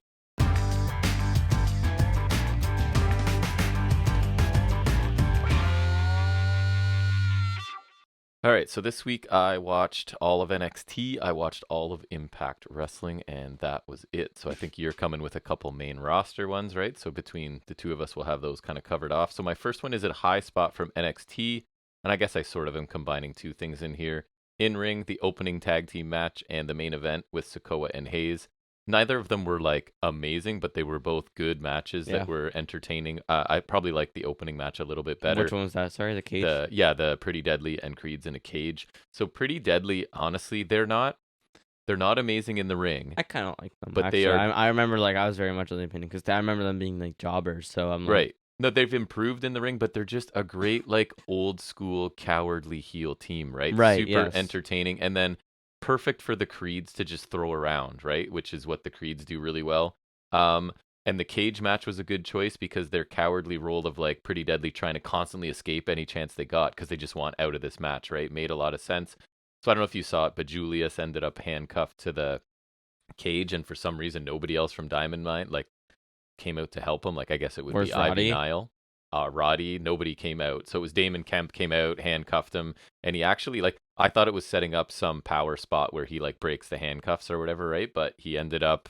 All right, so this week I watched all of NXT, I watched all of Impact Wrestling, and that was it. So I think you're coming with a couple main roster ones, right? So between the two of us, we'll have those kind of covered off. So my first one is a high spot from NXT, and I guess I sort of am combining two things in here. In-ring, the opening tag team match, and the main event with Sikoa and Hayes. Neither of them were like amazing, but they were both good matches that were entertaining. I probably like the opening match a little bit better. Which one was that? Sorry, the cage? The Pretty Deadly and Creed's in a cage. So Pretty Deadly, honestly, they're not amazing in the ring. I kind of like them, but actually. they are. I remember I was very much of the opinion because I remember them being like jobbers. So I'm like, right. No, they've improved in the ring, but they're just a great like old school cowardly heel team, right? Right. Super entertaining, and then perfect for the Creeds to just throw around, right? Which is what the Creeds do really well. And the cage match was a good choice because their cowardly role of like Pretty Deadly trying to constantly escape any chance they got because they just want out of this match, right? Made a lot of sense. So I don't know if you saw it, but Julius ended up handcuffed to the cage, and for some reason nobody else from Diamond Mine like came out to help him. Like I guess it would be Ivy Nile. Roddy, nobody came out. So it was Damon Kemp came out, handcuffed him, and he actually I thought it was setting up some power spot where he like breaks the handcuffs or whatever, right? But he ended up,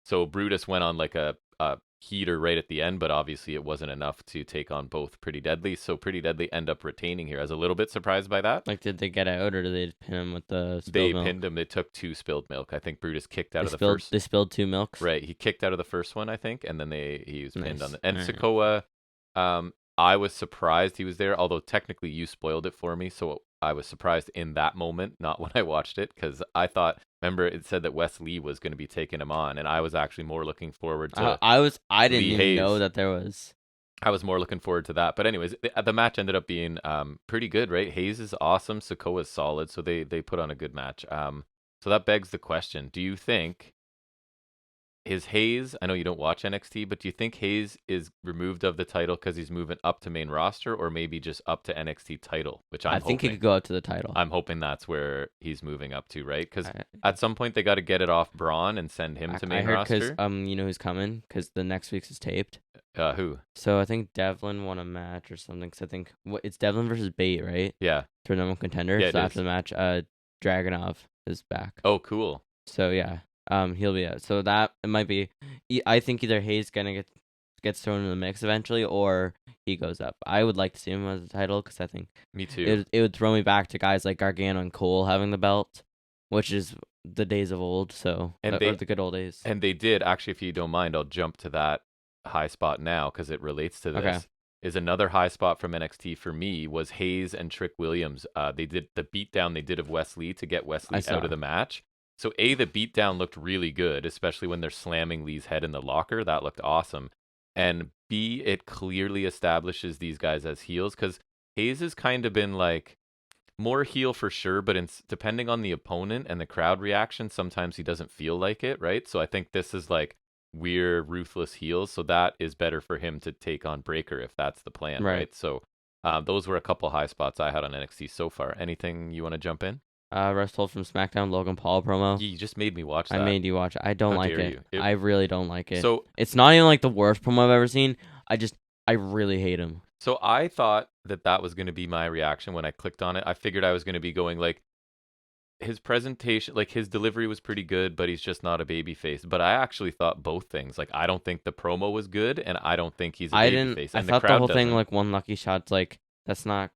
so Brutus went on like a heater right at the end, but obviously it wasn't enough to take on both Pretty Deadly. So Pretty Deadly end up retaining here. I was a little bit surprised by that. Like, did they get out or did they pin him with the spilled milk? They pinned him. They took 2 spilled milk. I think Brutus kicked out of the first. They spilled 2 milks? Right. He kicked out of the first one, I think, and then he was pinned on the. And right. Sikoa, I was surprised he was there, although technically you spoiled it for me, so I was surprised in that moment, not when I watched it, because I thought, remember it said that Wes Lee was going to be taking him on, and I was actually more looking forward to I didn't Lee even Hayes. know that there was. I was more looking forward to that. But anyways, the match ended up being pretty good, right? Hayes is awesome, Sikoa's solid, so they put on a good match. So that begs the question, do you think is Hayes, I know you don't watch NXT, but do you think Hayes is removed of the title because he's moving up to main roster, or maybe just up to NXT title, which I think he could go up to the title. I'm hoping that's where he's moving up to, right? Because at some point they got to get it off Braun and send him to main roster. I heard because you know who's coming, because the next week's is taped. Who? So I think Devlin won a match or something. Because I think it's Devlin versus Bate, right? Yeah. For number one contender. Yeah, so after the match, Dragunov is back. Oh, cool. So yeah, he'll be out. So that it might be. I think either Hayes gets thrown in the mix eventually, or he goes up. I would like to see him as a title because I think me too. It would throw me back to guys like Gargano and Cole having the belt, which is the days of old. So or the good old days. And they did actually. If you don't mind, I'll jump to that high spot now because it relates to this. Okay. Is another high spot from NXT for me was Hayes and Trick Williams. They did the beatdown they did of Wesley to get Wesley out of the match. So the beatdown looked really good, especially when they're slamming Lee's head in the locker. That looked awesome. And B, it clearly establishes these guys as heels because Hayes has kind of been like more heel for sure, but depending on the opponent and the crowd reaction, sometimes he doesn't feel like it, right? So I think this is like we're ruthless heels, so that is better for him to take on Breaker if that's the plan, right? So those were a couple high spots I had on NXT so far. Anything you want to jump in? Wrestled from SmackDown, Logan Paul promo. You just made me watch that. I made you watch it. I don't like it. I really don't like it. So it's not even like the worst promo I've ever seen. I really hate him. So I thought that was going to be my reaction when I clicked on it. I figured I was going to be going like, his presentation, like his delivery was pretty good, but he's just not a babyface. But I actually thought both things. Like, I don't think the promo was good, and I don't think he's a babyface. I thought the whole thing, like, one lucky shot's like, that's not.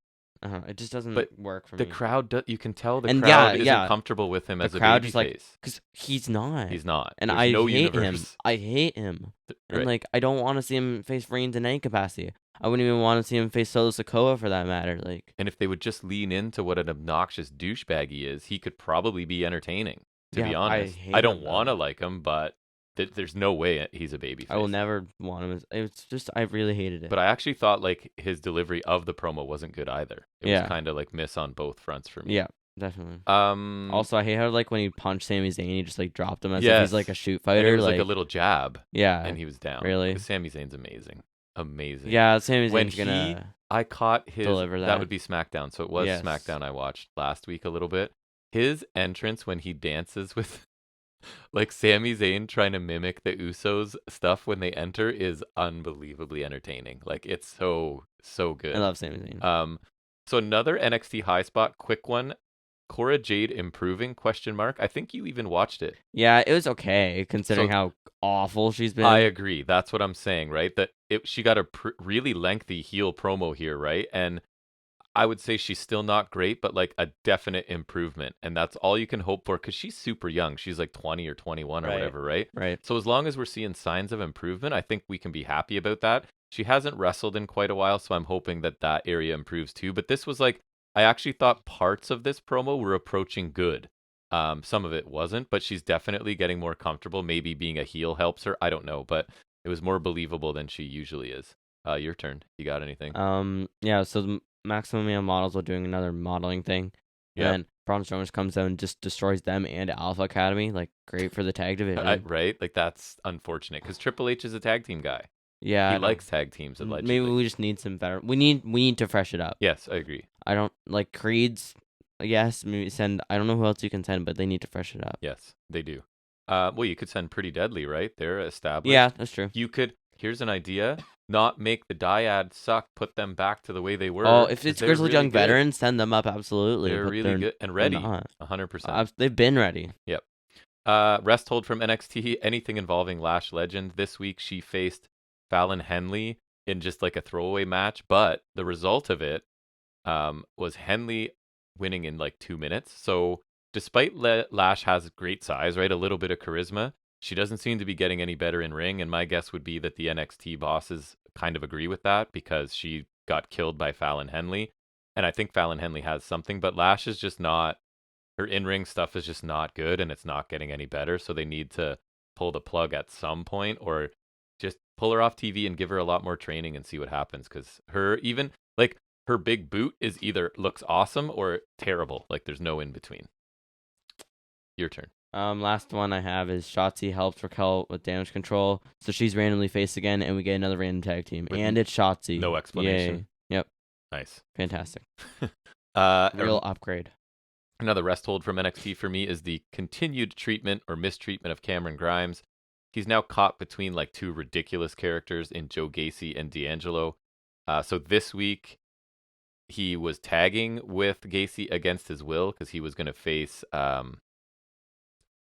It just doesn't work for me. The crowd, you can tell the crowd isn't comfortable with him as a babyface. Because he's not. He's not. And I hate him. I hate him. And, like, I don't want to see him face Reigns in any capacity. I wouldn't even want to see him face Solo Sikoa for that matter. Like, and if they would just lean into what an obnoxious douchebag he is, he could probably be entertaining, to be honest. I don't want to like him, but there's no way he's a babyface. I will never want him. It's just, I really hated it. But I actually thought, like, his delivery of the promo wasn't good either. It was kind of, like, miss on both fronts for me. Yeah, definitely. Also, I hate how, like, when he punched Sami Zayn, he just, like, dropped him as if he's, like, a shoot fighter. And it was, like, a little jab. Yeah. And he was down. Really? Sami Zayn's amazing. Amazing. Yeah, Sami Zayn's gonna I caught his deliver that. That would be SmackDown. So it was SmackDown I watched last week a little bit. His entrance when he dances with like Sami Zayn trying to mimic the Usos stuff when they enter is unbelievably entertaining. Like, it's so good. I love Sami Zayn. So another NXT high spot, quick one. Cora Jade improving? ? I think you even watched it. Yeah, it was okay considering how awful she's been. I agree. That's what I'm saying, right? That she got a really lengthy heel promo here, right? And I would say she's still not great, but like a definite improvement. And that's all you can hope for because she's super young. She's like 20 or 21 or whatever, right? Right. So as long as we're seeing signs of improvement, I think we can be happy about that. She hasn't wrestled in quite a while, so I'm hoping that area improves too. But this was like, I actually thought parts of this promo were approaching good. Some of it wasn't, but she's definitely getting more comfortable. Maybe being a heel helps her. I don't know, but it was more believable than she usually is. Your turn. You got anything? Yeah, so the Maximum Male Models are doing another modeling thing. Yeah. And then Braun Strowman comes out and just destroys them and Alpha Academy. Like, great for the tag division. Right? Like, that's unfortunate because Triple H is a tag team guy. Yeah. He likes tag teams, allegedly. Maybe we just need some better. We need to fresh it up. Yes, I agree. I don't like Creed's. Yes, maybe send. I don't know who else you can send, but they need to fresh it up. Yes, they do. Well, you could send Pretty Deadly, right? They're established. Yeah, that's true. You could. Here's an idea. Not make the dyad suck. Put them back to the way they were. Oh, if it's grizzled young veterans, send them up. Absolutely. They're really good and ready. 100%. They've been ready. Yep. Resthold from NXT. Anything involving Lash Legend. This week she faced Fallon Henley in just like a throwaway match, but the result of it was Henley winning in like 2 minutes. So despite Lash has great size, right, a little bit of charisma, she doesn't seem to be getting any better in ring. And my guess would be that the NXT bosses kind of agree with that because she got killed by Fallon Henley. And I think Fallon Henley has something, but Lash is just not, her in-ring stuff is just not good and it's not getting any better. So they need to pull the plug at some point or just pull her off TV and give her a lot more training and see what happens. Because her big boot is either looks awesome or terrible. Like, there's no in between. Your turn. Last one I have is Shotzi helps Raquel with damage control, so she's randomly faced again, and we get another random tag team, and it's Shotzi. No explanation. Yay. Yep. Nice. Fantastic. Real upgrade. Another rest hold from NXT for me is the continued treatment or mistreatment of Cameron Grimes. He's now caught between like two ridiculous characters in Joe Gacy and D'Angelo. So this week, he was tagging with Gacy against his will because he was going to face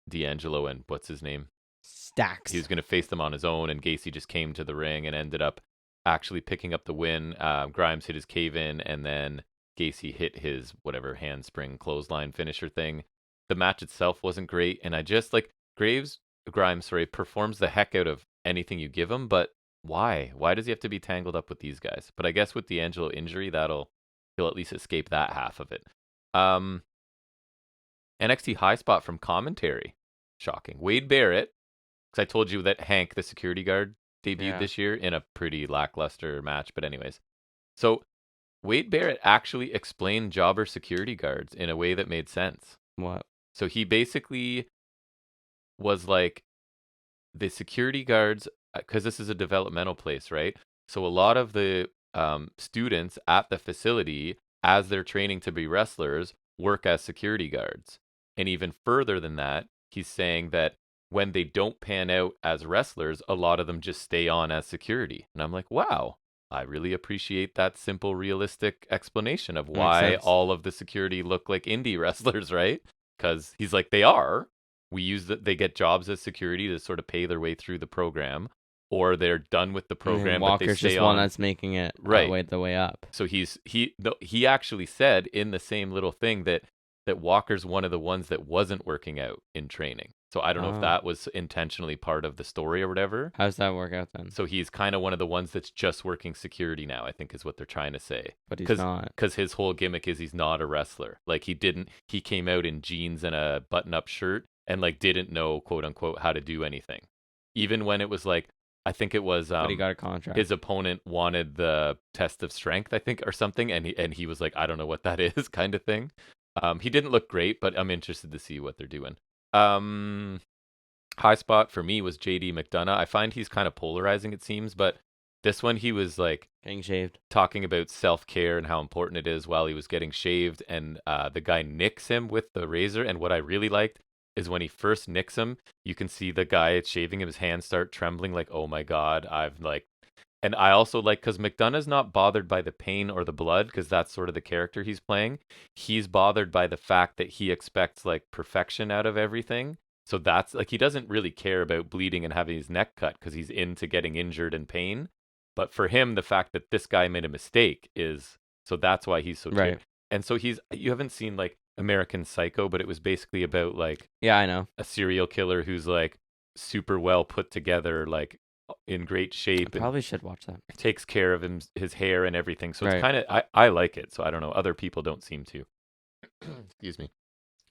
D'Angelo and what's his name? Stacks. He was going to face them on his own, and Gacy just came to the ring and ended up actually picking up the win. Grimes hit his cave-in, and then Gacy hit his whatever handspring clothesline finisher thing. The match itself wasn't great, and I just like Grimes performs the heck out of anything you give him, but why? Why does he have to be tangled up with these guys? But I guess with D'Angelo injury, he'll at least escape that half of it. NXT high spot from commentary. Shocking. Wade Barrett, because I told you that Hank, the security guard, debuted this year in a pretty lackluster match. But anyways, so Wade Barrett actually explained jobber security guards in a way that made sense. What? So he basically was like, the security guards, because this is a developmental place, right? So a lot of the students at the facility, as they're training to be wrestlers, work as security guards. And even further than that, he's saying that when they don't pan out as wrestlers, a lot of them just stay on as security. And I'm like, wow, I really appreciate that simple, realistic explanation of why all of the security look like indie wrestlers, right? Because he's like, they are. They get jobs as security to sort of pay their way through the program, or they're done with the program, but they Walker's stay just on. one that's making it the way up. So he actually said in the same little thing that Walker's one of the ones that wasn't working out in training. So I don't know if that was intentionally part of the story or whatever. How does that work out then? So he's kind of one of the ones that's just working security now, I think is what they're trying to say. But he's not. Because his whole gimmick is he's not a wrestler. Like he came out in jeans and a button-up shirt and like didn't know, quote unquote, how to do anything. Even when it was like, I think it was but he got a contract. His opponent wanted the test of strength, I think, or something, and he was like, I don't know what that is, kind of thing. He didn't look great, but I'm interested to see what they're doing. High spot for me was JD McDonough. I find he's kind of polarizing, it seems, but this one he was like getting shaved, talking about self-care and how important it is while he was getting shaved, and the guy nicks him with the razor. And what I really liked is when he first nicks him, you can see the guy shaving him, his hands start trembling, like, oh my god, and I also like, because McDonough's not bothered by the pain or the blood, because that's sort of the character he's playing. He's bothered by the fact that he expects like perfection out of everything. So that's like, he doesn't really care about bleeding and having his neck cut because he's into getting injured and pain. But for him, the fact that this guy made a mistake so that's why he's so right. And so you haven't seen like American Psycho, but it was basically about like, yeah, I know, a serial killer who's like super well put together, like in great shape. I probably should watch that. Takes care of his hair and everything. So it's kind of, I like it. So I don't know. Other people don't seem to. Excuse me.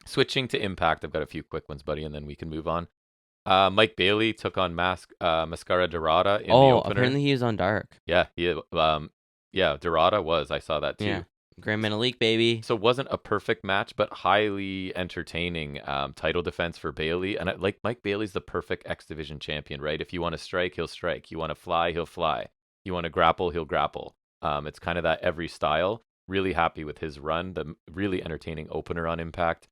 Switching to Impact, I've got a few quick ones, buddy, and then we can move on. Mike Bailey took on Mascara Dorada in the opener. Apparently he was on Dark. Yeah, Dorada was. I saw that too. Yeah. Grand Metalik, baby. So it wasn't a perfect match, but highly entertaining title defense for Bailey. And Mike Bailey's the perfect X Division champion, right? If you want to strike, he'll strike. You want to fly, he'll fly. You want to grapple, he'll grapple. It's kind of that every style. Really happy with his run. The really entertaining opener on Impact.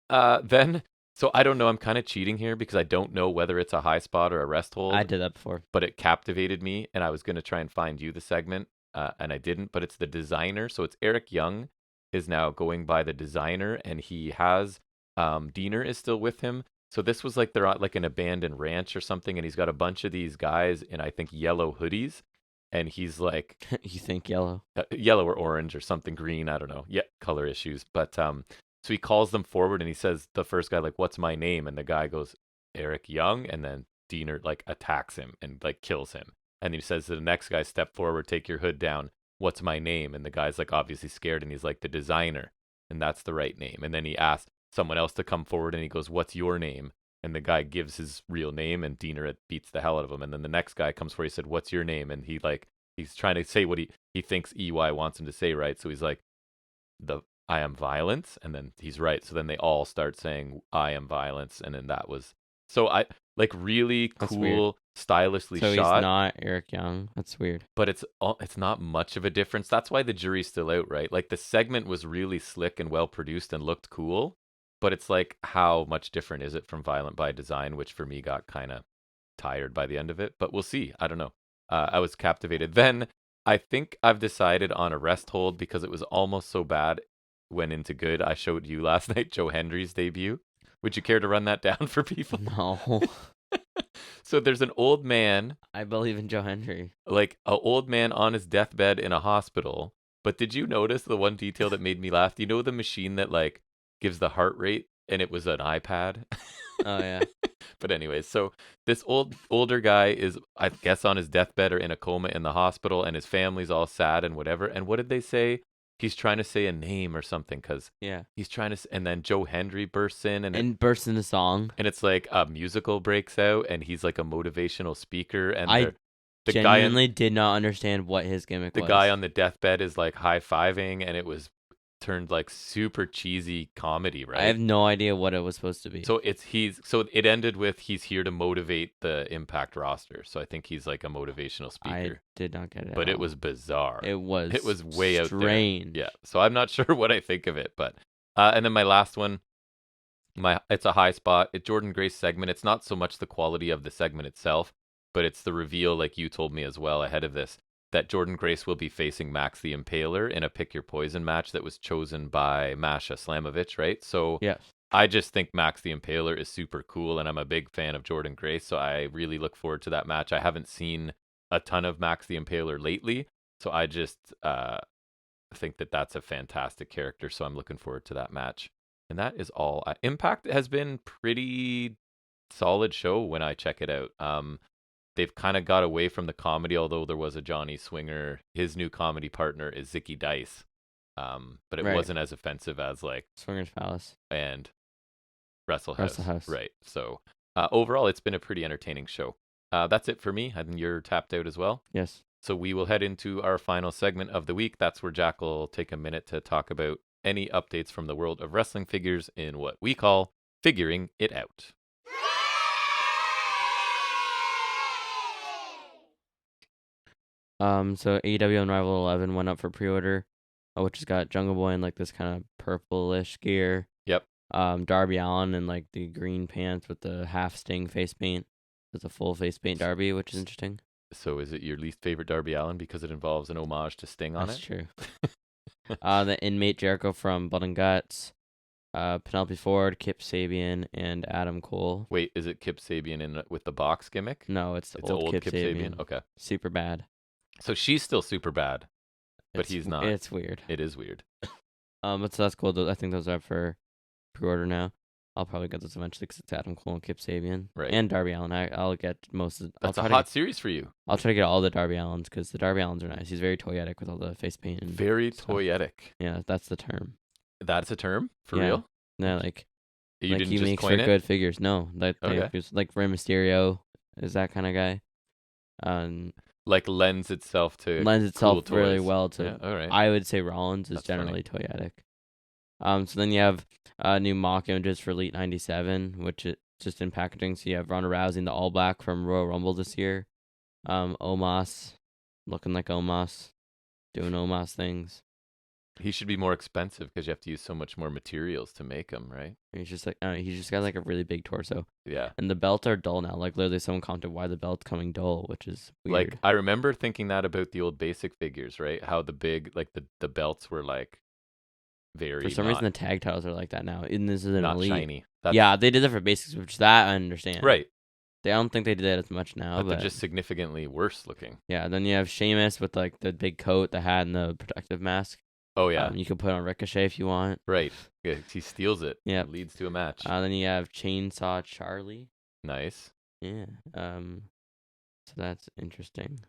So I don't know. I'm kind of cheating here because I don't know whether it's a high spot or a rest hold. I did that before. But it captivated me, and I was going to try and find you the segment. And I didn't, but it's the designer. So it's Eric Young is now going by the designer, and he has Diener is still with him. So this was like they're at like an abandoned ranch or something, and he's got a bunch of these guys in, I think, yellow hoodies, and he's like, you think yellow, yellow or orange or something, green, I don't know, color issues. But so he calls them forward, and he says, the first guy, like, what's my name? And the guy goes, Eric Young, and then Diener like attacks him and like kills him. And he says to the next guy, step forward, take your hood down. What's my name? And the guy's like obviously scared, and he's like, the designer. And that's the right name. And then he asks someone else to come forward, and he goes, what's your name? And the guy gives his real name, and Diener beats the hell out of him. And then the next guy comes forward, he said, what's your name? And he's trying to say what he thinks EY wants him to say, right? So he's like, I am violence, and then he's right. So then they all start saying I am violence, and then that was so I like really That's weird. cool, stylishly So he's shot. not Eric Young. That's weird. But it's not much of a difference. That's why the jury's still out, right? Like the segment was really slick and well produced and looked cool, but it's like how much different is it from Violent by Design, which for me got kind of tired by the end of it. But we'll see. I don't know. I was captivated. Then I think I've decided on a rest hold because it was almost so bad went into good. I showed you last night Joe Hendry's debut. Would you care to run that down for people? No. So there's an old man, I believe in Joe Hendry. like an old man on his deathbed in a hospital. But did you notice the one detail that made me laugh? Do you know the machine that like gives the heart rate and it was an iPad? Oh yeah. But anyways, so this older guy is, I guess, on his deathbed or in a coma in the hospital, and his family's all sad and whatever. And what did they say? He's trying to say a name or something because Yeah. he's trying to. And then Joe Hendry bursts in, And bursts into song. and it's like a musical breaks out, and he's like a motivational speaker, and I the guy genuinely did not understand what his gimmick the was. guy on the deathbed is like high fiving, and it was turned like super cheesy comedy, right? I have no idea what it was supposed to be. So it ended with he's here to motivate the Impact roster. So I think he's like a motivational I speaker. did not get it. But at it all. was bizarre. It was way out there. strange. Yeah. So I'm not sure what I think of it, but and then my last one, it's a high spot. It's Jordan Grace segment. It's not so much the quality of the segment itself, but it's the reveal, like you told me as well ahead of this, that Jordan Grace will be facing Max the Impaler in a Pick Your Poison match that was chosen by Masha Slamovich, right? So Yes. I just think Max the Impaler is super cool, and I'm a big fan of Jordan Grace, so I really look forward to that match. I haven't seen a ton of Max the Impaler lately, so I just think that that's a fantastic character, so I'm looking forward to that match. And that is all. Impact has been pretty solid show when I check it out. They've kind of got away from the comedy, although there was a Johnny Swinger. His new comedy partner is Zicky Dice. But it Right. wasn't as offensive as like Swingers Palace and Restholds. House. Right. So overall, it's been a pretty entertaining show. That's it for me. I think you're tapped out as well. Yes. So we will head into our final segment of the week. That's where Jack will take a minute to talk about any updates from the world of wrestling figures in what we call figuring it out. So AEW Unrivaled 11 went up for pre-order, which has got Jungle Boy in like this kind of purplish gear. Yep. Darby Allin in like the green pants with the half Sting face paint. It's a full face paint Darby, which is interesting. So is it your least favorite Darby Allin because it involves an homage to Sting on That's it? true. The inmate Jericho from Blood and Guts, Penelope Ford, Kip Sabian, and Adam Cole. Wait, is it Kip Sabian in with the box gimmick? No, it's It's old, old Kip Sabian. Sabian. Okay. Super bad. So she's still super bad, but he's not. It's weird. It is weird. But so that's cool. I think those are up for pre-order now. I'll probably get those eventually because it's Adam Cole and Kip Sabian. Right. And Darby Allin. I'll get most of. That's a hot series for you. I'll try to get all the Darby Allins because the Darby Allins are nice. He's very toyetic with all the face paint. And Very stuff. toyetic. Yeah, that's the term. That's a term for Yeah. real? Yeah, like You like didn't he just makes coin for it? good figures. No, Okay. like Rey Mysterio is that kind of guy. Like lends itself to Lends itself cool really toys. well to. Yeah, all right. I would say Rollins is That's funny. generally toyetic. So then you have new mock images for Elite 97, which is just in packaging. So you have Ronda Rousey in the all black from Royal Rumble this year. Omos, looking like Omos, doing Omos things. He should be more expensive because you have to use so much more materials to make him, right? He's just like he's just got like a really big torso. Yeah. And the belts are dull now. Like literally, someone commented why the belt's coming dull, which is weird. Like I remember thinking that about the old basic figures, right? How the big, like the belts were like very For some reason, the tag titles are like that now. And this is an not Elite. shiny. Yeah, they did that for basics, which that I understand. Right. I don't think they did that as much now, But they're just significantly worse looking. Yeah. Then you have Sheamus with like the big coat, the hat, and the protective mask. Oh yeah. You can put on Ricochet if you want. Right. Yeah, he steals it. Yeah. It leads to a match. Then you have Chainsaw Charlie. Nice. Yeah. So that's interesting.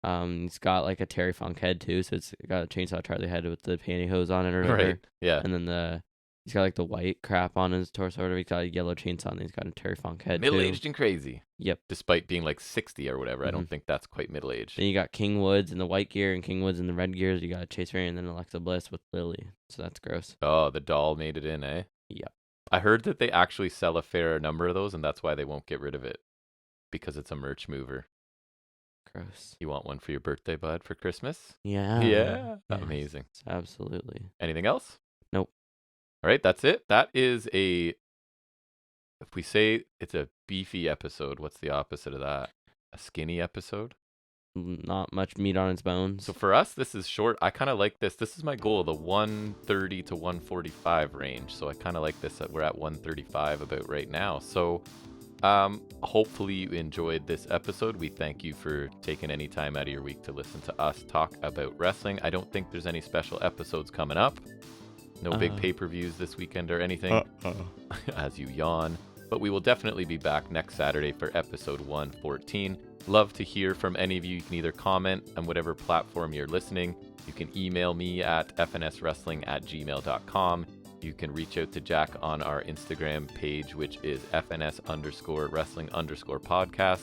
It's got like a Terry Funk head too, so it's got a Chainsaw Charlie head with the pantyhose on it or whatever. Right. Yeah. And then the He's got like the white crap on his torso. Or he's got a yellow chainsaw and he's got a Terry Funk head too. Middle-aged and crazy. Yep. Despite being like 60 or whatever, I don't think that's quite middle-aged. Then you got King Woods in the white gear and King Woods in the red gears. You got Chase Ray and then Alexa Bliss with Lily. So that's gross. Oh, the doll made it in, eh? Yep. I heard that they actually sell a fair number of those, and that's why they won't get rid of it. Because it's a merch mover. Gross. You want one for your birthday, bud, for Christmas? Yeah. Yeah. Yes, Amazing. Absolutely. Anything else? Nope. All right, that's it. That is if we say it's a beefy episode, what's the opposite of that? A skinny episode? Not much meat on its bones. So for us, this is short. I kind of like this. This is my goal, the 130 to 145 range. So I kind of like this. We're at 135 about right now. So hopefully you enjoyed this episode. We thank you for taking any time out of your week to listen to us talk about wrestling. I don't think there's any special episodes coming up. No big pay-per-views this weekend or anything, as you yawn. But we will definitely be back next Saturday for episode 114. Love to hear from any of you. You can either comment on whatever platform you're listening. You can email me at fnswrestling@gmail.com. You can reach out to Jack on our Instagram page, which is FNS_wrestling_podcast.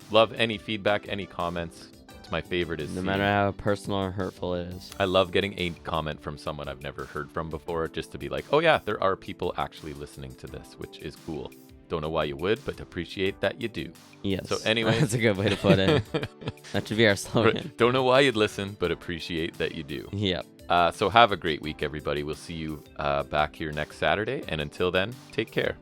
Love any feedback, any comments. My favorite is no matter how personal or hurtful it is. I love getting a comment from someone I've never heard from before, just to be like, oh yeah, there are people actually listening to this, which is cool. Don't know why you would, but appreciate that you do. Yes. So anyway, that's a good way to put it. That should be our slogan. Don't know why you'd listen, but appreciate that you do. Yep. So have a great week, everybody. We'll see you back here next Saturday, and until then, take care.